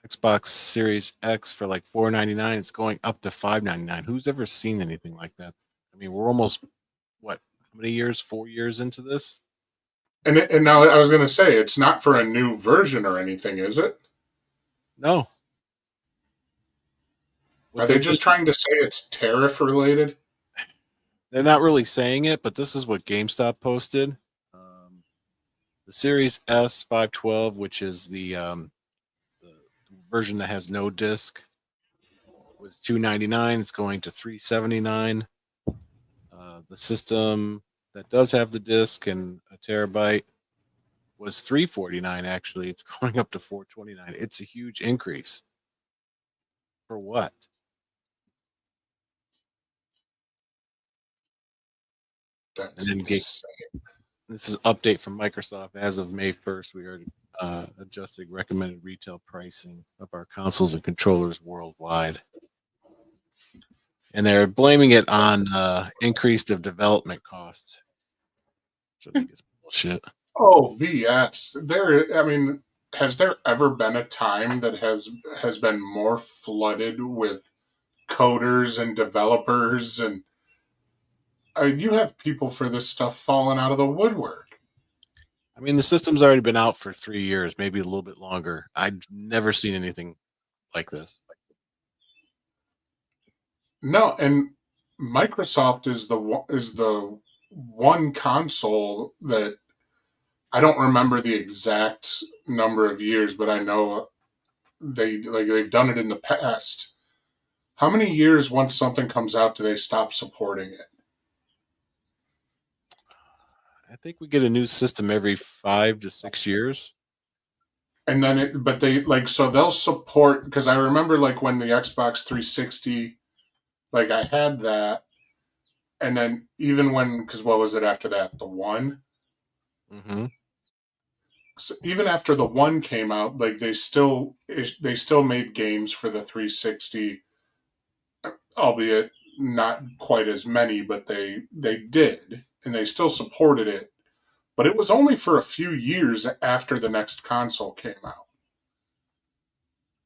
Speaker 4: Xbox Series X for like $499. It's going up to $599. Who's ever seen anything like that? I mean, we're almost what? How many years? 4 years into this?
Speaker 1: And now I was going to say, it's not for a new version or anything, is it?
Speaker 4: No.
Speaker 1: Are they just trying to say it's tariff related?
Speaker 4: They're not really saying it, but this is what GameStop posted. The Series S 512, which is the version that has no disc, was $299. It's going to $379. The system that does have the disc and a terabyte was $349. Actually, it's going up to $429. It's a huge increase. For what?
Speaker 1: That's
Speaker 4: And then
Speaker 1: insane.
Speaker 4: this is an update from Microsoft. As of May 1st, we are adjusting recommended retail pricing of our consoles and controllers worldwide. And they're blaming it on increased of development costs. Which I think is bullshit.
Speaker 1: Oh, BS. I mean, has there ever been a time that has been more flooded with coders and developers and you have people for this stuff falling out of the woodwork?
Speaker 4: I mean, the system's already been out for 3 years, maybe a little bit longer. I've never seen anything like this.
Speaker 1: No, and Microsoft is the one console that I don't remember the exact number of years, but I know they've done it in the past. How many years once something comes out do they stop supporting it?
Speaker 4: I think we get a new system every 5 to 6 years.
Speaker 1: And then but they so they'll support, because I remember like when the Xbox 360, like I had that, and then even when, because what was it after that, the one?
Speaker 4: Mm-hmm.
Speaker 1: So even after the one came out, like they still made games for the 360, albeit not quite as many, but they did, and they still supported it. But it was only for a few years after the next console came out.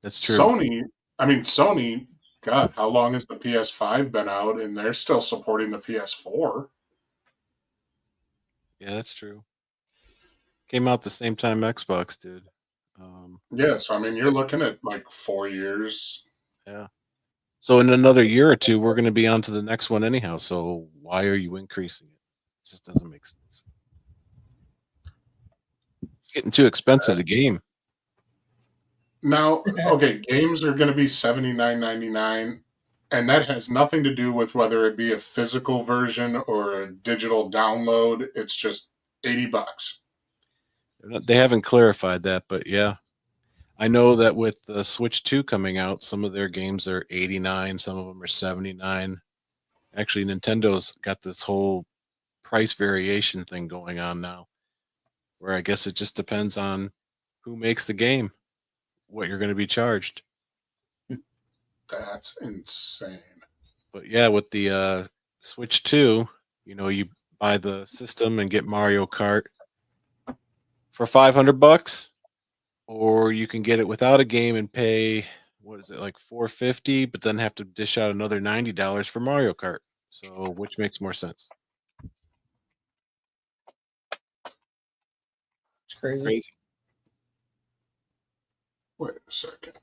Speaker 4: That's true.
Speaker 1: Sony, God, how long has the PS5 been out, and they're still supporting the PS4?
Speaker 4: Yeah, that's true. Came out the same time Xbox did.
Speaker 1: Yeah, so I mean, you're looking at like 4 years.
Speaker 4: Yeah. So in another year or two, we're going to be on to the next one anyhow. So why are you increasing it? It just doesn't make sense. It's getting too expensive. The game.
Speaker 1: Now, okay, games are going to be $79.99, and that has nothing to do with whether it be a physical version or a digital download. It's just $80.
Speaker 4: They haven't clarified that, but yeah. I know that with the Switch 2 coming out, some of their games are 89, some of them are 79. Actually, Nintendo's got this whole price variation thing going on now, where I guess it just depends on who makes the game, what you're going to be charged.
Speaker 1: That's insane.
Speaker 4: But yeah, with the Switch 2, you buy the system and get Mario Kart for $500, or you can get it without a game and pay, what is it, like $450, but then have to dish out another $90 for Mario Kart. So which makes more sense?
Speaker 3: It's crazy.
Speaker 4: Crazy.
Speaker 1: Wait a second.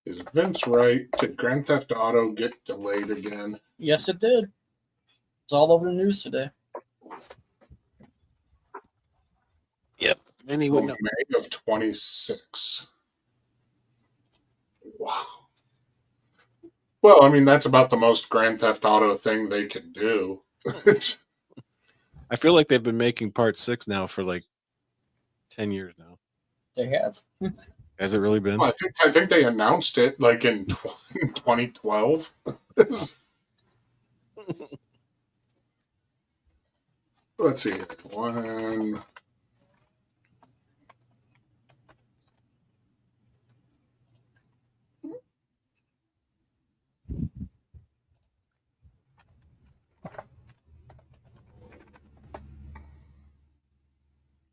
Speaker 1: Is Vince right? Did Grand Theft Auto get delayed again?
Speaker 3: Yes, it did. It's all over the news today.
Speaker 4: And he would
Speaker 1: Well,
Speaker 4: know.
Speaker 1: May of 26. Wow. Well, I mean, that's about the most Grand Theft Auto thing they could do. It's,
Speaker 4: I feel like they've been making part 6 now for like 10 years now.
Speaker 3: They have.
Speaker 4: Has it really been?
Speaker 1: I think they announced it like in 2012. Let's see. One.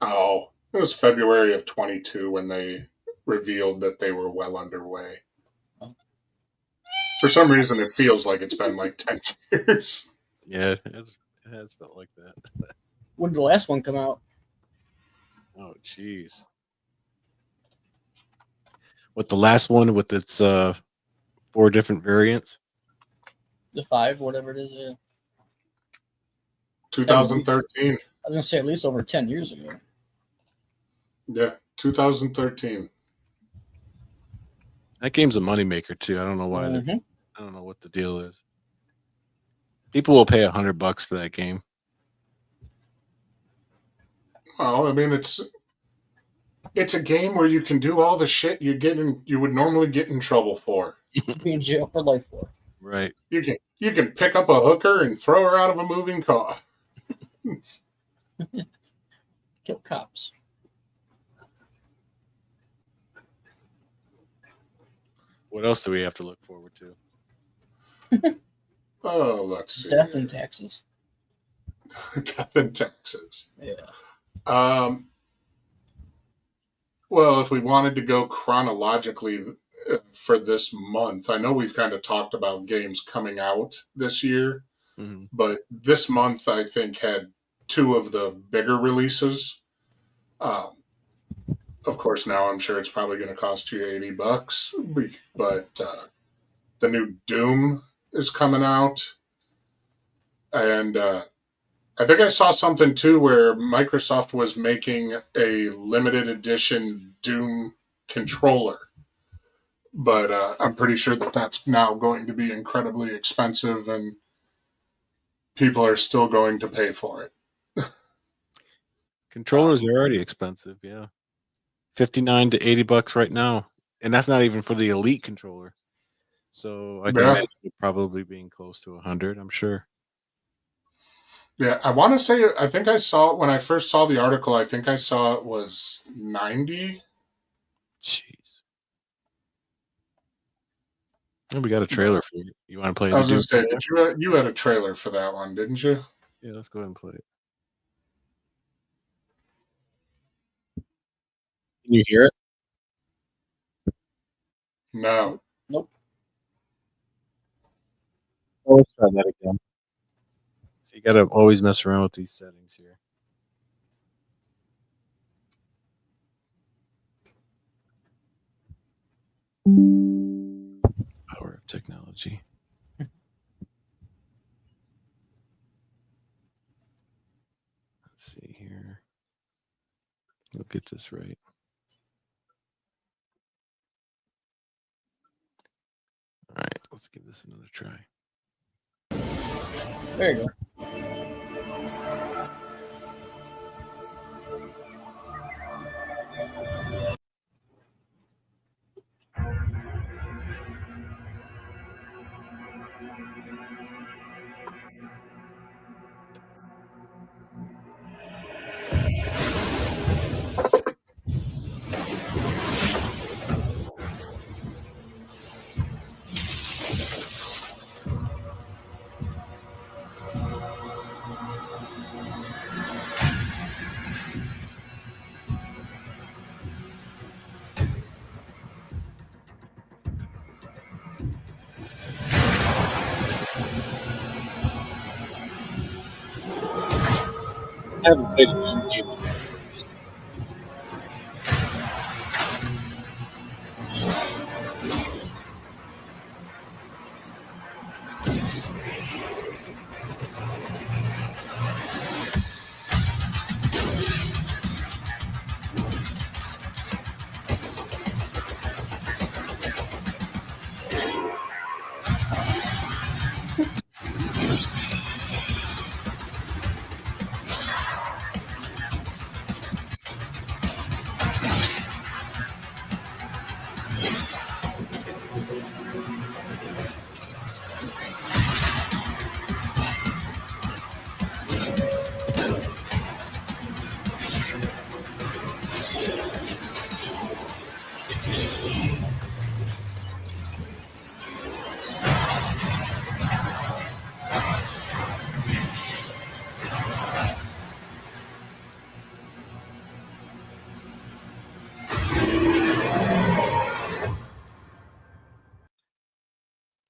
Speaker 1: Oh, it was February of 22 when they revealed that they were well underway. For some reason, it feels like it's been like 10 years.
Speaker 4: Yeah, it has felt like that.
Speaker 3: When did the last one come out?
Speaker 4: Oh, jeez. With the last one with its 4 different variants.
Speaker 3: The 5, whatever it is. Yeah.
Speaker 1: 2013.
Speaker 3: I was gonna say at least over 10 years ago.
Speaker 1: Yeah, 2013.
Speaker 4: That game's a moneymaker too. I don't know why.
Speaker 3: Mhm.
Speaker 4: I don't know what the deal is. People will pay $100 for that game.
Speaker 1: Well, I mean, it's a game where you can do all the shit you would normally get in trouble for.
Speaker 3: Be in jail for life for.
Speaker 4: Right.
Speaker 1: You can pick up a hooker and throw her out of a moving car.
Speaker 3: Kill cops.
Speaker 4: What else do we have to look forward to?
Speaker 1: Oh, let's see.
Speaker 3: Death and taxes.
Speaker 1: Death in Texas.
Speaker 3: Yeah.
Speaker 1: Well, if we wanted to go chronologically for this month, I know we've kind of talked about games coming out this year, but this month I think had 2 of the bigger releases. Of course, now I'm sure it's probably going to cost you $80, but the new Doom is coming out, and I think I saw something too where Microsoft was making a limited edition Doom controller, but I'm pretty sure that that's now going to be incredibly expensive, and people are still going to pay for it.
Speaker 4: Controllers are already expensive, yeah. $59 to $80 right now, and that's not even for the Elite controller. So I can imagine it probably being close to 100. I'm sure.
Speaker 1: Yeah, I want to say I think I saw when I first saw the article. I think I saw it was 90.
Speaker 4: Jeez. And we got a trailer for you. You want to play?
Speaker 1: I was going to say, you had a trailer for that one, didn't you?
Speaker 4: Yeah, let's go ahead and play it. Can you hear it?
Speaker 1: No.
Speaker 3: Nope.
Speaker 4: Oh, let's try that again. So you got to always mess around with these settings here. Power of technology. Let's see here. We'll get this right. All right, let's give this another try.
Speaker 3: There you go.
Speaker 4: I haven't played a Doom game.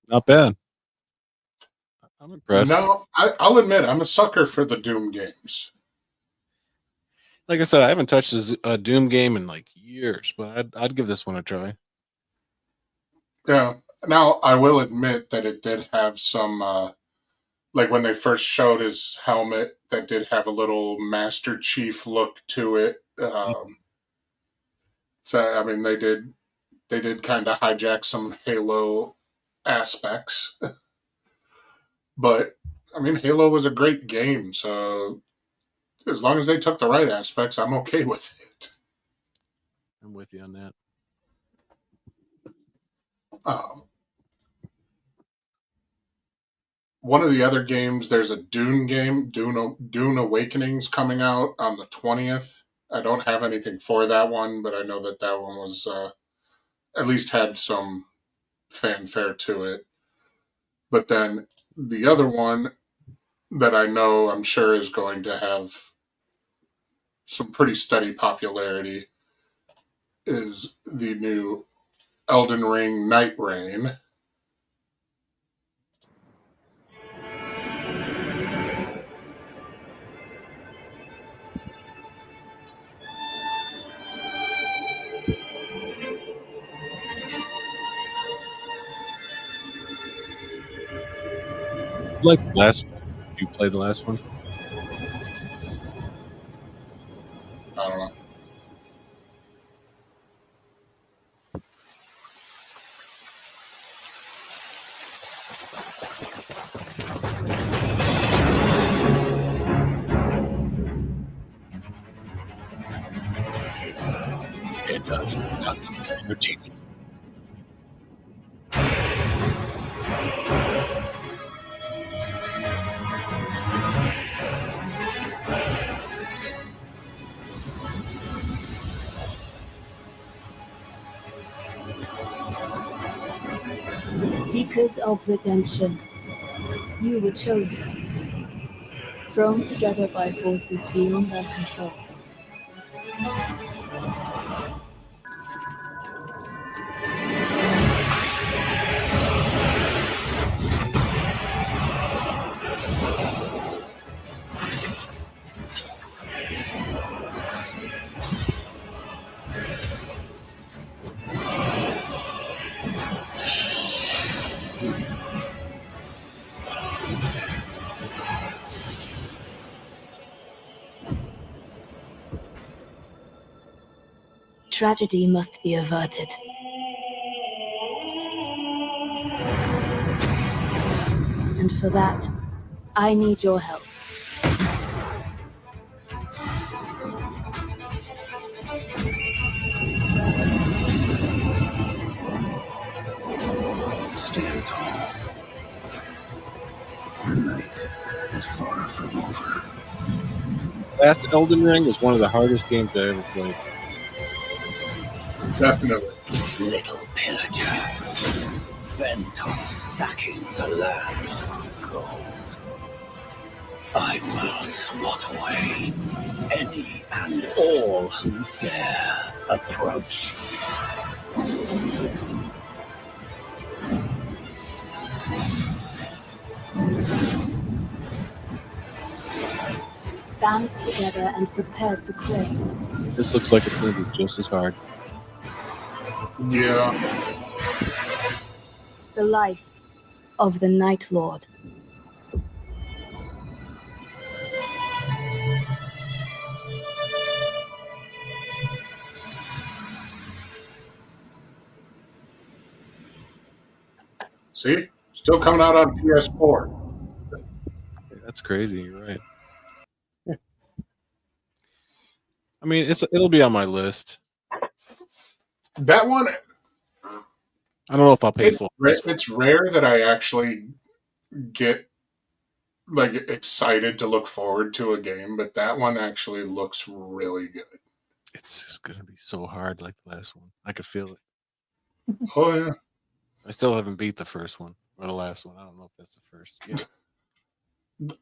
Speaker 4: Not bad. I'm impressed.
Speaker 1: No, I'll admit I'm a sucker for the Doom games.
Speaker 4: Like I said, I haven't touched a Doom game in like years, but I'd give this one a try.
Speaker 1: Yeah. Now I will admit that it did have some, like when they first showed his helmet, that did have a little Master Chief look to it. So I mean, they did kind of hijack some Halo aspects, but I mean, Halo was a great game, so as long as they took the right aspects, I'm okay with it.
Speaker 4: I'm with you on that.
Speaker 1: Um, One of the other games, there's a Dune game, Dune Awakenings, coming out on the 20th. I don't have anything for that one, but I know that that one was at least had some fanfare to it. But then the other one that I know I'm sure is going to have some pretty steady popularity is the new Elden Ring Night Rain.
Speaker 4: Like the last one. You played the last one?
Speaker 1: I don't know.
Speaker 4: Entertainment.
Speaker 5: Seekers of redemption, you were chosen, thrown together by forces beyond their control. Tragedy must be averted. And for that, I need your help.
Speaker 6: Stand tall. The night is far from over.
Speaker 4: Last Elden Ring was one of the hardest games I ever played.
Speaker 1: Definitely.
Speaker 6: Little pillager, bent on sacking the lands of gold. I will swat away any and all who dare approach.
Speaker 5: Band together and prepare to claim.
Speaker 4: This looks like it's going to be just as hard.
Speaker 1: Yeah.
Speaker 5: The life of the Night Lord.
Speaker 1: See? Still coming out on PS4.
Speaker 4: That's crazy. You're right. I mean, it'll be on my list.
Speaker 1: That one,
Speaker 4: I don't know if I'll pay full.
Speaker 1: it's rare that I actually get like excited to look forward to a game, but that one actually looks really good.
Speaker 4: It's just going to be so hard like the last one. I could feel it.
Speaker 1: Oh yeah.
Speaker 4: I still haven't beat the first one or the last one. I don't know if that's the first. Yeah.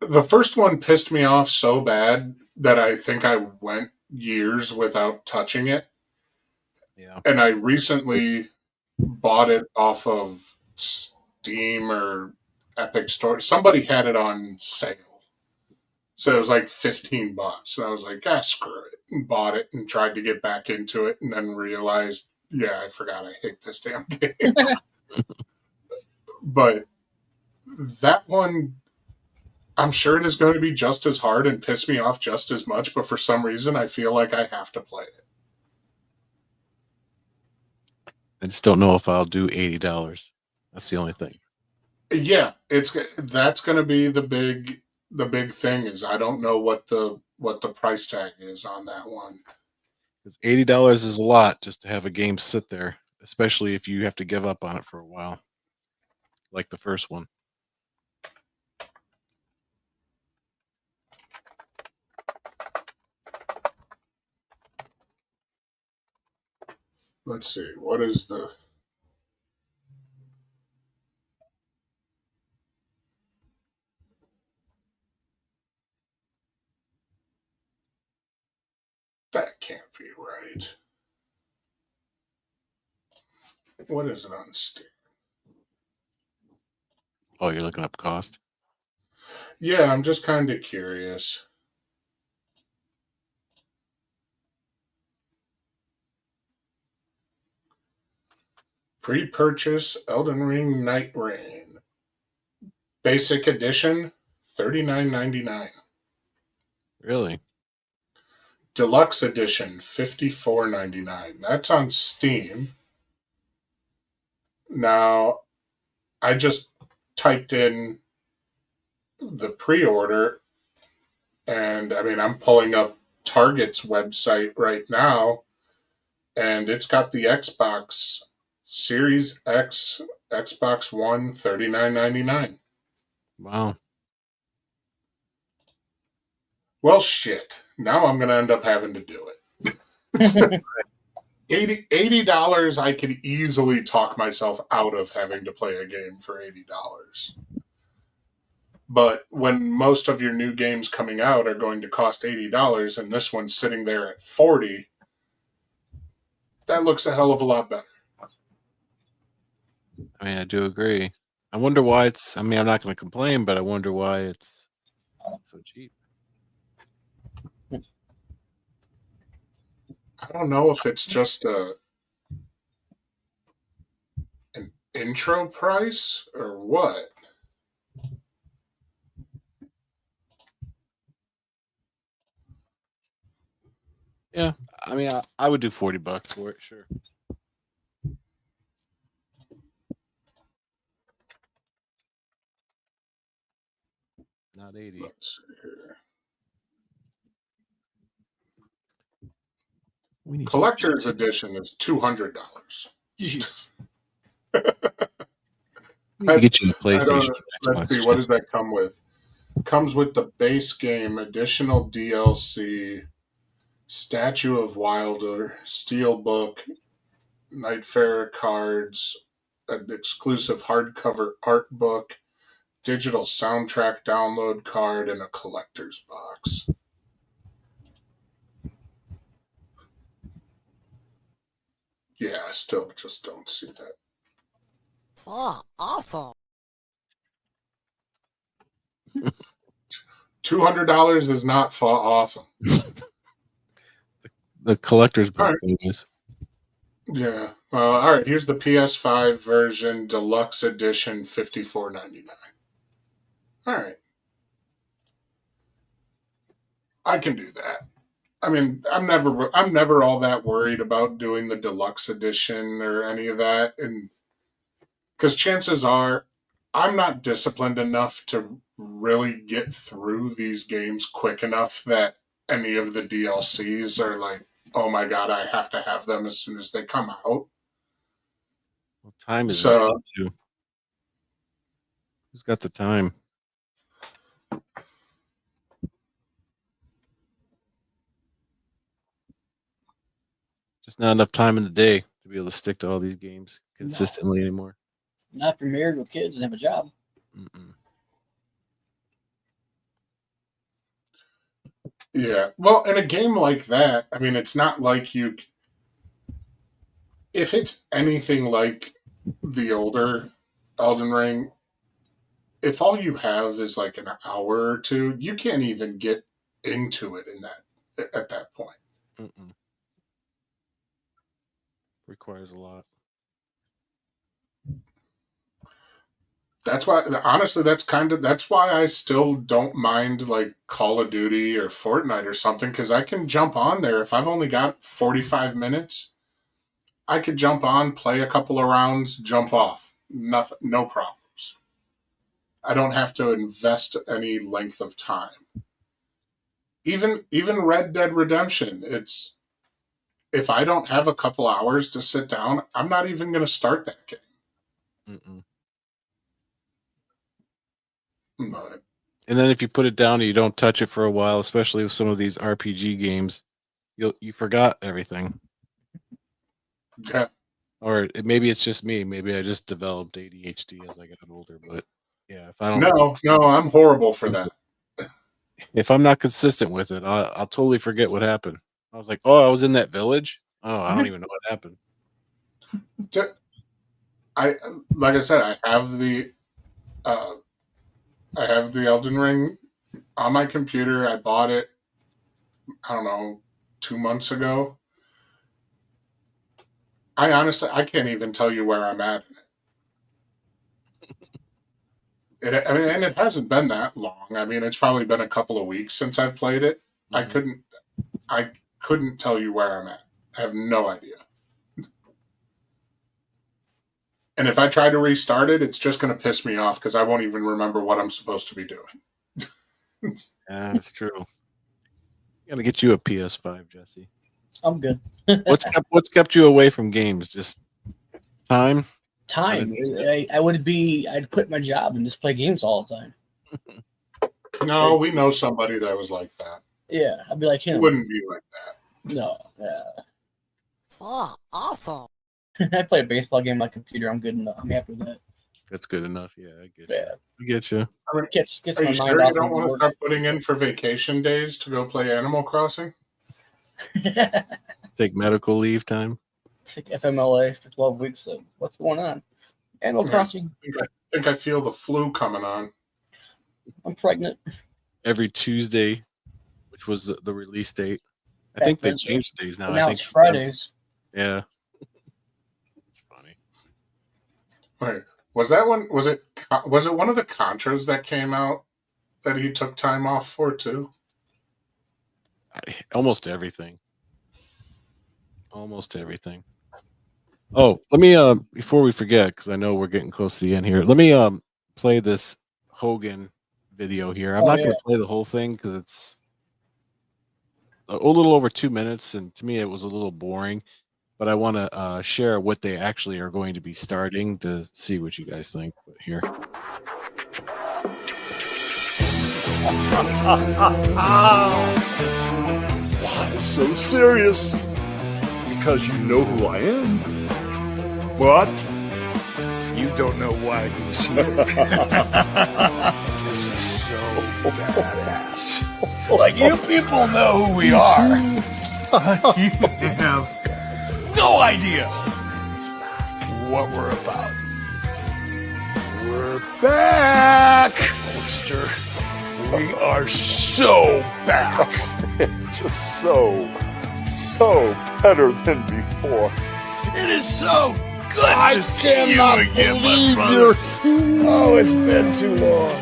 Speaker 1: The first one pissed me off so bad that I think I went years without touching it.
Speaker 4: Yeah.
Speaker 1: And I recently bought it off of Steam or Epic Store. Somebody had it on sale. So it was like $15. And I was like, screw it. And bought it and tried to get back into it and then realized, yeah, I forgot I hate this damn game. But that one, I'm sure it is going to be just as hard and piss me off just as much, but for some reason I feel like I have to play it.
Speaker 4: I just don't know if I'll do $80. That's the only thing.
Speaker 1: Yeah, that's going to be the big thing is I don't know what the price tag is on that one.
Speaker 4: Because $80 is a lot just to have a game sit there, especially if you have to give up on it for a while, like the first one.
Speaker 1: Let's see. What is the... That can't be right. What is it on Steam?
Speaker 4: Oh, you're looking up cost?
Speaker 1: Yeah, I'm just kind of curious. Pre-purchase Elden Ring Night Rain. Basic edition, $39.99.
Speaker 4: Really?
Speaker 1: Deluxe edition, $54.99. That's on Steam. Now, I just typed in the pre-order, and I mean, I'm pulling up Target's website right now, and it's got the Xbox Series X, Xbox One, $39.99.
Speaker 4: Wow.
Speaker 1: Well, shit. Now I'm going to end up having to do it. $80, I could easily talk myself out of having to play a game for $80. But when most of your new games coming out are going to cost $80 and this one's sitting there at $40, that looks a hell of a lot better.
Speaker 4: I mean, I do agree. I wonder why it's, I mean, I'm not going to complain, but I wonder why it's so cheap.
Speaker 1: I don't know if it's just an intro price or what.
Speaker 4: Yeah. I mean, I would do $40 for it, sure. Not 80.
Speaker 1: Let's see here. Collector's edition is $200.
Speaker 3: Jeez.
Speaker 4: Get you a PlayStation.
Speaker 1: Let's see, what does that come with? Comes with the base game, additional DLC, Statue of Wilder, Steelbook, Nightfarer cards, an exclusive hardcover art book, digital soundtrack download card, and a collector's box. Yeah, I still just don't see that.
Speaker 7: Oh, awesome.
Speaker 1: $200 is not awesome.
Speaker 4: The collector's book
Speaker 1: All right.
Speaker 4: is.
Speaker 1: Yeah. All right. Here's the PS5 version, deluxe edition, $54.99. All right. I can do that. I mean, I'm never all that worried about doing the deluxe edition or any of that, and because chances are, I'm not disciplined enough to really get through these games quick enough that any of the DLCs are like, oh my god, I have to have them as soon as they come out.
Speaker 4: Well, time is
Speaker 1: So-
Speaker 4: too. Who's got the time? Just not enough time in the day to be able to stick to all these games. consistently anymore.
Speaker 3: Not if you're married with kids and have a job.
Speaker 4: Mm-mm.
Speaker 1: Yeah. Well, in a game like that, I mean, it's not like you. If it's anything like the older Elden Ring, if all you have is like an hour or two, you can't even get into it at that point.
Speaker 4: Mm-mm. Requires a lot.
Speaker 1: That's why, honestly, that's why I still don't mind like Call of Duty or Fortnite or something, because I can jump on there. If I've only got 45 minutes, I could jump on, play a couple of rounds, jump off. Nothing, no problems. I don't have to invest any length of time. Even Red Dead Redemption, it's if I don't have a couple hours to sit down, I'm not even going to start that game.
Speaker 4: Mm-mm.
Speaker 1: But,
Speaker 4: And then if you put it down and you don't touch it for a while, especially with some of these RPG games, you forgot everything.
Speaker 1: yeah.
Speaker 4: Or maybe it's just me. Maybe I just developed ADHD as I got older. But yeah, if I don't,
Speaker 1: No, I'm horrible for that.
Speaker 4: if I'm not consistent with it, I'll totally forget what happened. I was like, oh, I was in that village. Oh, I don't even know what happened.
Speaker 1: Like I said, I have the Elden Ring on my computer. I bought it, I don't know, 2 months ago. I can't even tell you where I'm at in it. And it hasn't been that long. I mean, it's probably been a couple of weeks since I've played it.
Speaker 4: Mhm.
Speaker 1: I couldn't tell you where I'm at. I have no idea. And if I try to restart it, it's just going to piss me off because I won't even remember what I'm supposed to be doing.
Speaker 4: Yeah, that's true. Gotta get you a PS5, Jesse.
Speaker 3: I'm good.
Speaker 4: What's kept you away from games? Just time?
Speaker 3: Time. I'd quit my job and just play games all the time.
Speaker 1: No, we know somebody that was like that.
Speaker 3: Yeah, I'd be like
Speaker 1: It
Speaker 3: him.
Speaker 1: wouldn't be like that.
Speaker 3: No.
Speaker 7: Oh, awesome.
Speaker 3: I play a baseball game on my computer. I'm good enough. I'm happy with that.
Speaker 4: That's good enough. Yeah, I get
Speaker 3: Yeah.
Speaker 4: you. I get you.
Speaker 3: Gets
Speaker 1: Are
Speaker 3: my
Speaker 1: you
Speaker 3: mind
Speaker 1: sure you
Speaker 3: off
Speaker 1: don't
Speaker 3: of
Speaker 1: want to
Speaker 3: work.
Speaker 1: start putting in for vacation days to go play Animal Crossing?
Speaker 4: Take medical leave time.
Speaker 3: Take FMLA for 12 weeks. So what's going on? Animal
Speaker 1: Yeah.
Speaker 3: Crossing.
Speaker 1: I think I feel the flu coming on.
Speaker 3: I'm pregnant.
Speaker 4: Every Tuesday, which was the release date. I
Speaker 3: Back
Speaker 4: think they
Speaker 3: then,
Speaker 4: changed days now.
Speaker 3: But
Speaker 4: I
Speaker 3: now
Speaker 4: think
Speaker 3: it's
Speaker 4: sometimes-
Speaker 3: Fridays.
Speaker 4: Yeah. It's funny.
Speaker 1: Wait, was that one? Was it one of the Contras that came out that he took time off for too?
Speaker 4: Almost everything. Almost everything. Oh, let me before we forget, because I know we're getting close to the end here. Let me play this Hogan video here. I'm not going to play the whole thing because it's a little over 2 minutes, and to me it was a little boring. But I want to share what they actually are going to be starting to see what you guys think. But here.
Speaker 8: Why so serious? Because you know who I am. But you don't know why he's here. This is so badass. Like, you people know who we are. You have no idea what we're about. We're back, Holster. We are so back. Just so better than before. It is so good to see you again, my brother. Oh, it's been too long.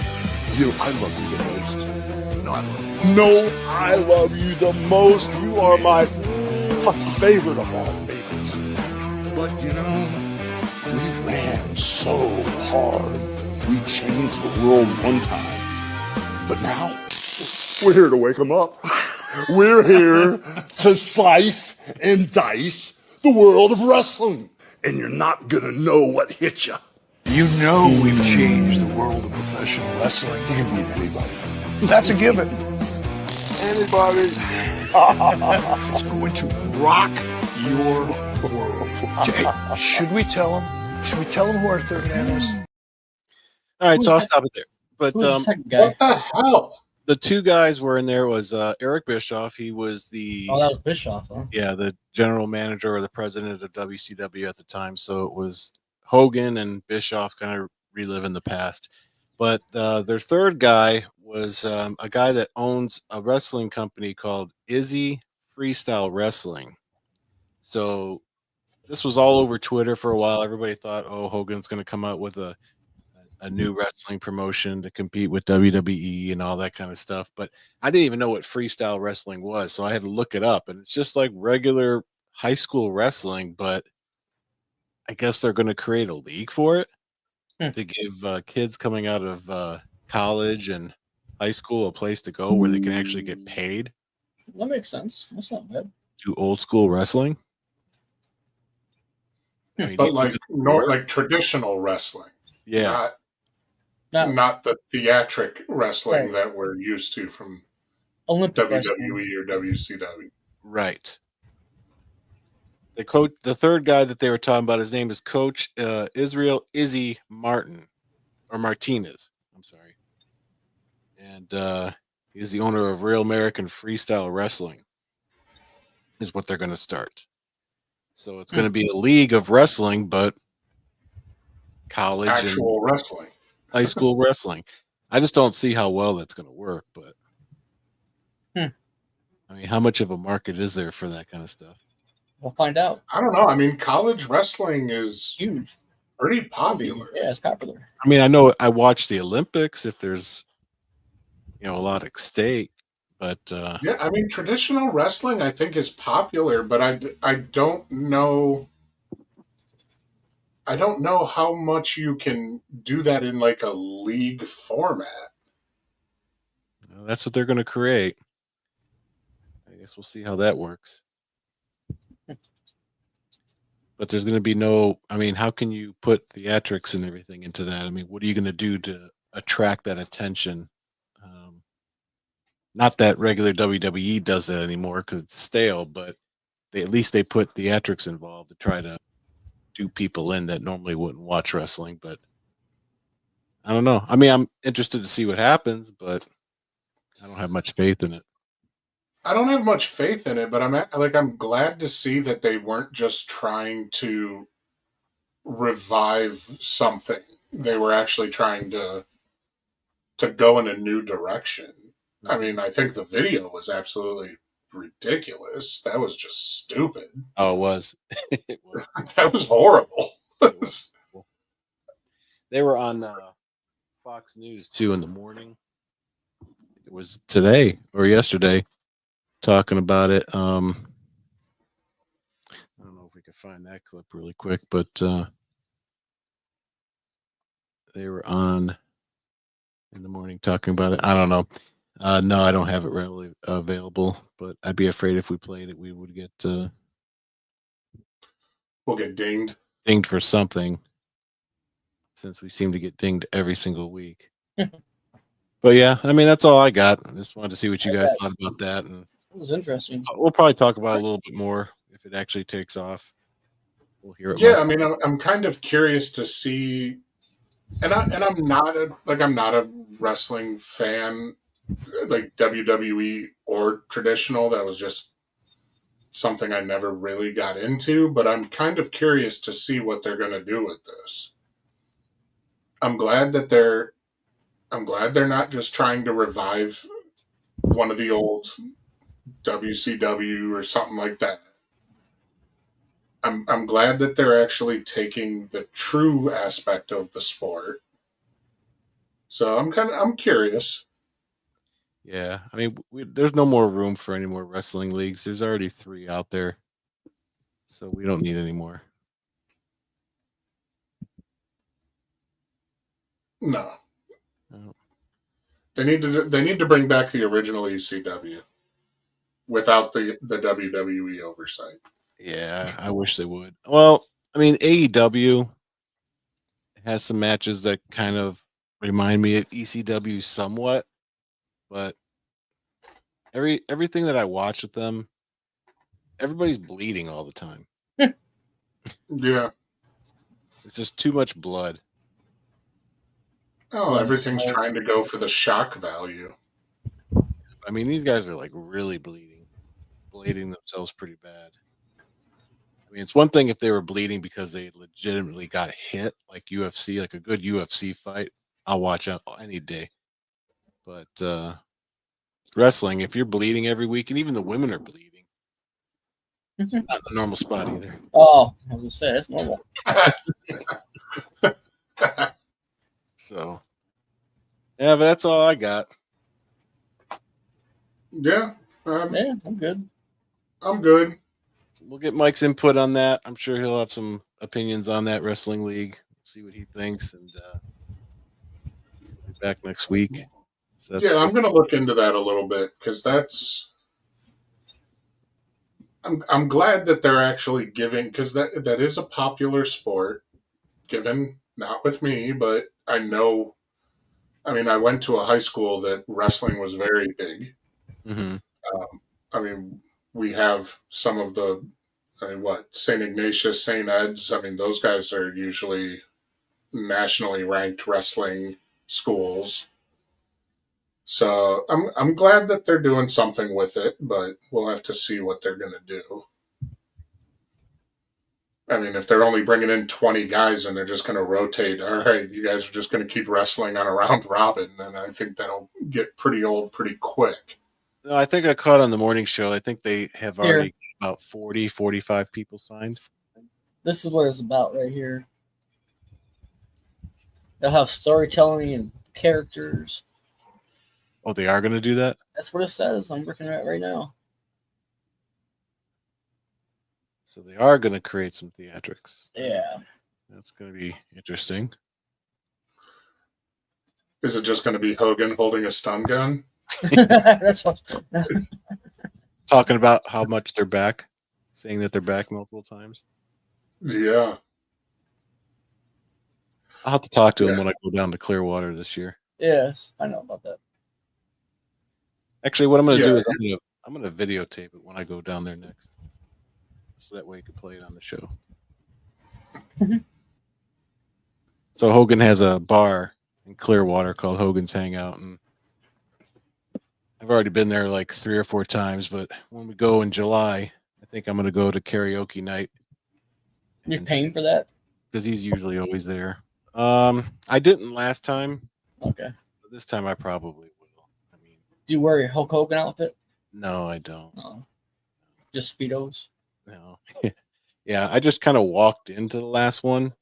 Speaker 8: I love you the most. No, I love you. No, I love you the most. You are my favorite of all favorites. But you know, we ran so hard. We changed the world one time. But now, we're here to wake them up. We're here to slice and dice the world of wrestling. And you're not gonna know what hit you. You know we've changed the world of professional wrestling. You can beat anybody. That's a given. Anybody. It's going to rock your world. Hey, should we tell them Should we tell them who our third man is?
Speaker 4: All right,
Speaker 3: Who's
Speaker 4: so I'll
Speaker 3: that?
Speaker 4: stop it there. But
Speaker 3: Who's the second guy?
Speaker 1: What the hell?
Speaker 4: the two guys were in there was Eric Bischoff. He was the
Speaker 3: Oh, that was Bischoff, huh?
Speaker 4: the general manager or the president of WCW at the time. So it was Hogan and Bischoff kind of reliving the past. But their third guy was a guy that owns a wrestling company called Izzy Freestyle Wrestling. So this was all over Twitter for a while. Everybody thought, oh, Hogan's going to come out with a new wrestling promotion to compete with WWE and all that kind of stuff. But I didn't even know what freestyle wrestling was. So I had to look it up. And it's just like regular high school wrestling, but I guess they're going to create a league for it to give kids coming out of college and high school a place to go where they can actually get paid.
Speaker 3: That makes sense. That's not bad.
Speaker 4: Do old school wrestling. I mean,
Speaker 1: But
Speaker 4: these
Speaker 1: like
Speaker 4: guys-
Speaker 1: like traditional wrestling,
Speaker 4: yeah,
Speaker 1: not the theatric wrestling
Speaker 3: Right.
Speaker 1: that we're used to from
Speaker 3: Olympic
Speaker 1: WWE
Speaker 3: wrestling.
Speaker 1: or WCW.
Speaker 4: right. The third guy that they were talking about, his name is Coach Israel Izzy Martin or Martinez. I'm sorry, and he's the owner of Real American Freestyle Wrestling. Is what they're going to start. So it's going to be a league of wrestling, but college
Speaker 1: Actual wrestling.
Speaker 4: and high school wrestling. I just don't see how well that's going to work. But I mean, how much of a market is there for that kind of stuff?
Speaker 3: We'll find out.
Speaker 1: I don't know. I mean, college wrestling is
Speaker 3: Huge.
Speaker 1: pretty popular.
Speaker 3: Yeah, it's popular.
Speaker 4: I mean, I know I watch the Olympics if there's, a lot at stake, but
Speaker 1: Yeah, I mean, traditional wrestling I think is popular, but I don't know. I don't know how much you can do that in like a league format.
Speaker 4: that's what they're going to create. I guess we'll see how that works. But there's going to be no, I mean, how can you put theatrics and everything into that? I mean, what are you going to do to attract that attention? Not that regular WWE does that anymore because it's stale, but at least they put theatrics involved to try to do people in that normally wouldn't watch wrestling. But I don't know. I mean, I'm interested to see what happens, but I don't have much faith in it.
Speaker 1: I don't have much faith in it, but I'm glad to see that they weren't just trying to revive something. They were actually trying to go in a new direction. I mean, I think the video was absolutely ridiculous. That was just stupid.
Speaker 4: Oh, it was. It was.
Speaker 1: That was horrible.
Speaker 4: They were on Fox News too in the morning. It was today or yesterday talking about it. I don't know if we can find that clip really quick, but they were on in the morning talking about it. I don't know. No, I don't have it readily available, but I'd be afraid if we played it, we would get
Speaker 1: We'll get dinged.
Speaker 4: dinged for something, since we seem to get dinged every single week. But yeah, I mean, that's all I got. I just wanted to see what you guys thought about that, and
Speaker 3: It was interesting.
Speaker 4: we'll probably talk about it a little bit more if it actually takes off. We'll hear it.
Speaker 1: Yeah,
Speaker 4: more.
Speaker 1: I mean, I'm kind of curious to see, and I'm not a wrestling fan, like WWE or traditional. That was just something I never really got into. But I'm kind of curious to see what they're going to do with this. I'm glad they're not just trying to revive one of the old WCW or something like that. I'm glad that they're actually taking the true aspect of the sport. So I'm curious.
Speaker 4: Yeah, I mean, there's no more room for any more wrestling leagues. There's already 3 out there, so we don't need any more.
Speaker 1: No,
Speaker 4: No.
Speaker 1: they need to bring back the original ECW without the WWE oversight.
Speaker 4: Yeah, I wish they would. Well, I mean, AEW has some matches that kind of remind me of ECW somewhat, but everything that I watch with them, everybody's bleeding all the time.
Speaker 1: Yeah,
Speaker 4: It's just too much blood.
Speaker 1: Oh,
Speaker 3: Blood
Speaker 1: everything's
Speaker 3: cells.
Speaker 1: trying to go for the shock value.
Speaker 4: I mean, these guys are like really bleeding themselves pretty bad. I mean, it's one thing if they were bleeding because they legitimately got hit, like UFC, like a good UFC fight. I'll watch out any day. But wrestling, if you're bleeding every week, and even the women are bleeding, not the normal spot either.
Speaker 3: Oh, I was gonna say that's normal.
Speaker 4: So, yeah, but that's all I got.
Speaker 1: Yeah,
Speaker 3: Yeah, I'm good.
Speaker 1: I'm good.
Speaker 4: We'll get Mike's input on that. I'm sure he'll have some opinions on that wrestling league. See what he thinks, and be back next week. So that's
Speaker 1: Yeah, I'm going to look into that a little bit because that's. I'm glad that they're actually giving, because that is a popular sport. Given not with me, but I know. I mean, I went to a high school that wrestling was very big.
Speaker 4: Mhm.
Speaker 1: I mean, we have some of the, St. Ignatius, St. Ed's. I mean, those guys are usually nationally ranked wrestling schools. So I'm glad that they're doing something with it, but we'll have to see what they're going to do. I mean, if they're only bringing in 20 guys and they're just going to rotate, all right, you guys are just going to keep wrestling on a round robin, then I think that'll get pretty old pretty quick.
Speaker 4: No, I think I caught on the morning show. I think they have
Speaker 3: Here.
Speaker 4: already about 40, 45 people signed.
Speaker 3: This is what it's about right here. They'll have storytelling and characters.
Speaker 4: Oh, they are going to do that?
Speaker 3: That's what it says. I'm looking at it right now.
Speaker 4: So they are going to create some theatrics.
Speaker 3: Yeah.
Speaker 4: That's going to be interesting.
Speaker 1: Is it just going to be Hogan holding a stun gun?
Speaker 3: That's what.
Speaker 4: Talking about how much they're back, saying that they're back multiple times.
Speaker 1: Yeah.
Speaker 4: I'll have to talk to him
Speaker 1: Yeah.
Speaker 4: when I go down to Clearwater this year.
Speaker 3: Yes, I know about that.
Speaker 4: Actually, what I'm going to
Speaker 1: Yeah.
Speaker 4: do is I'm going to videotape it when I go down there next, so that way you can play it on the show. So Hogan has a bar in Clearwater called Hogan's Hangout, and I've already been there like 3 or 4 times. But when we go in July, I think I'm going to go to karaoke night.
Speaker 3: You're paying for that?
Speaker 4: Because he's usually always there. I didn't last time.
Speaker 3: Okay.
Speaker 4: But this time I probably will. I mean,
Speaker 3: Do you wear your Hulk Hogan outfit?
Speaker 4: no, I don't.
Speaker 3: No. Just Speedos?
Speaker 4: No. Yeah, I just kind of walked into the last one,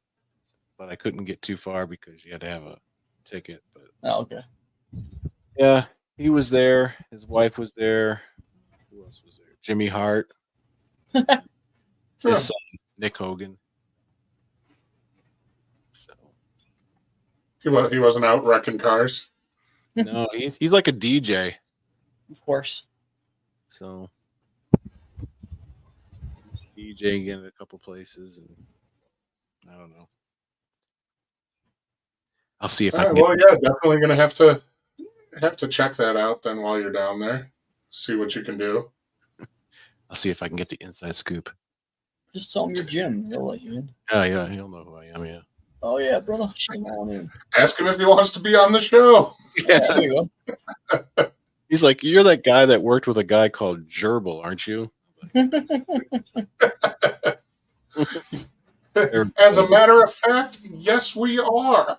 Speaker 4: but I couldn't get too far because you had to have a ticket. But
Speaker 3: Oh, okay.
Speaker 4: yeah, he was there. His wife was there. Who else was there? Jimmy Hart.
Speaker 1: Sure.
Speaker 4: His son, Nick Hogan. So
Speaker 1: He wasn't out wrecking cars.
Speaker 4: no, he's like a DJ.
Speaker 3: Of course.
Speaker 4: So he's DJing in a couple places, and I don't know. I'll see if
Speaker 1: All
Speaker 4: I
Speaker 1: right,
Speaker 4: can
Speaker 1: well,
Speaker 4: get
Speaker 1: yeah, definitely going to have to check that out then while you're down there. See what you can do.
Speaker 4: I'll see if I can get the inside scoop.
Speaker 3: Just tell him you're Jim. He'll let you in.
Speaker 4: Yeah, he'll know who I am. Yeah.
Speaker 3: Oh, yeah, brother. Come on in.
Speaker 1: Ask him if he wants to be on the show.
Speaker 3: There you go.
Speaker 4: He's like, you're that guy that worked with a guy called Gerbil, aren't you?
Speaker 1: As a matter of fact, yes, we are.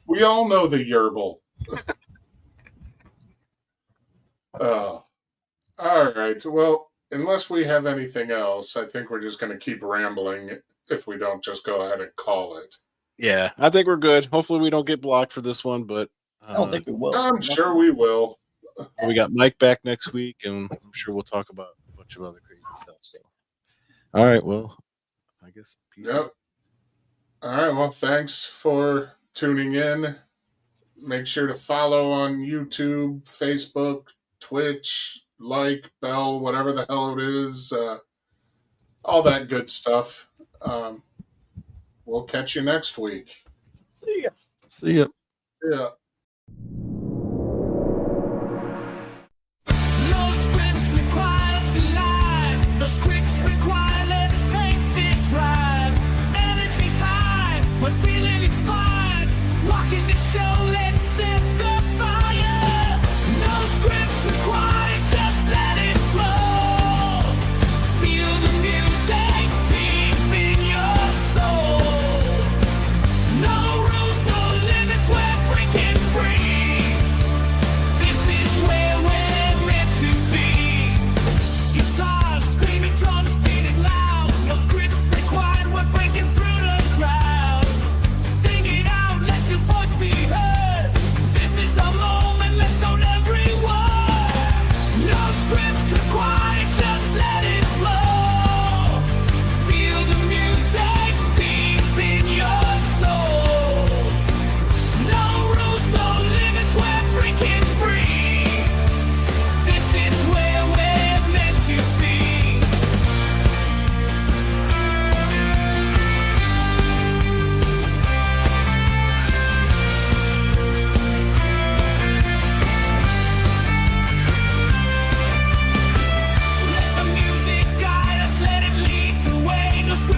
Speaker 1: We all know the Yerbil. All right. Well, unless we have anything else, I think we're just going to keep rambling if we don't just go ahead and call it.
Speaker 4: Yeah, I think we're good. Hopefully, we don't get blocked for this one, but
Speaker 3: I don't think we will.
Speaker 1: I'm sure we will.
Speaker 4: we got Mike back next week, and I'm sure we'll talk about a bunch of other crazy stuff. So, all right, well, I guess peace
Speaker 1: Yep.
Speaker 4: out.
Speaker 1: All right. Well, thanks for tuning in. Make sure to follow on YouTube, Facebook, Twitch, like, bell, whatever the hell it is. All that good stuff. We'll catch you next week.
Speaker 3: See ya.
Speaker 4: See ya.
Speaker 1: Yeah.
Speaker 9: No scripts required to lie. No scripts required. Let's take this ride.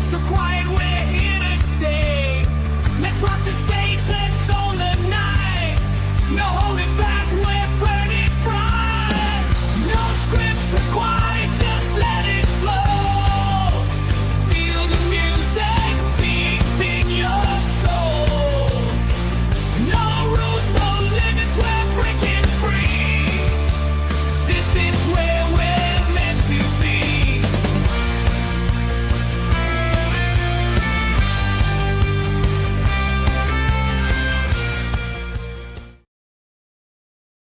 Speaker 9: Scripts Required.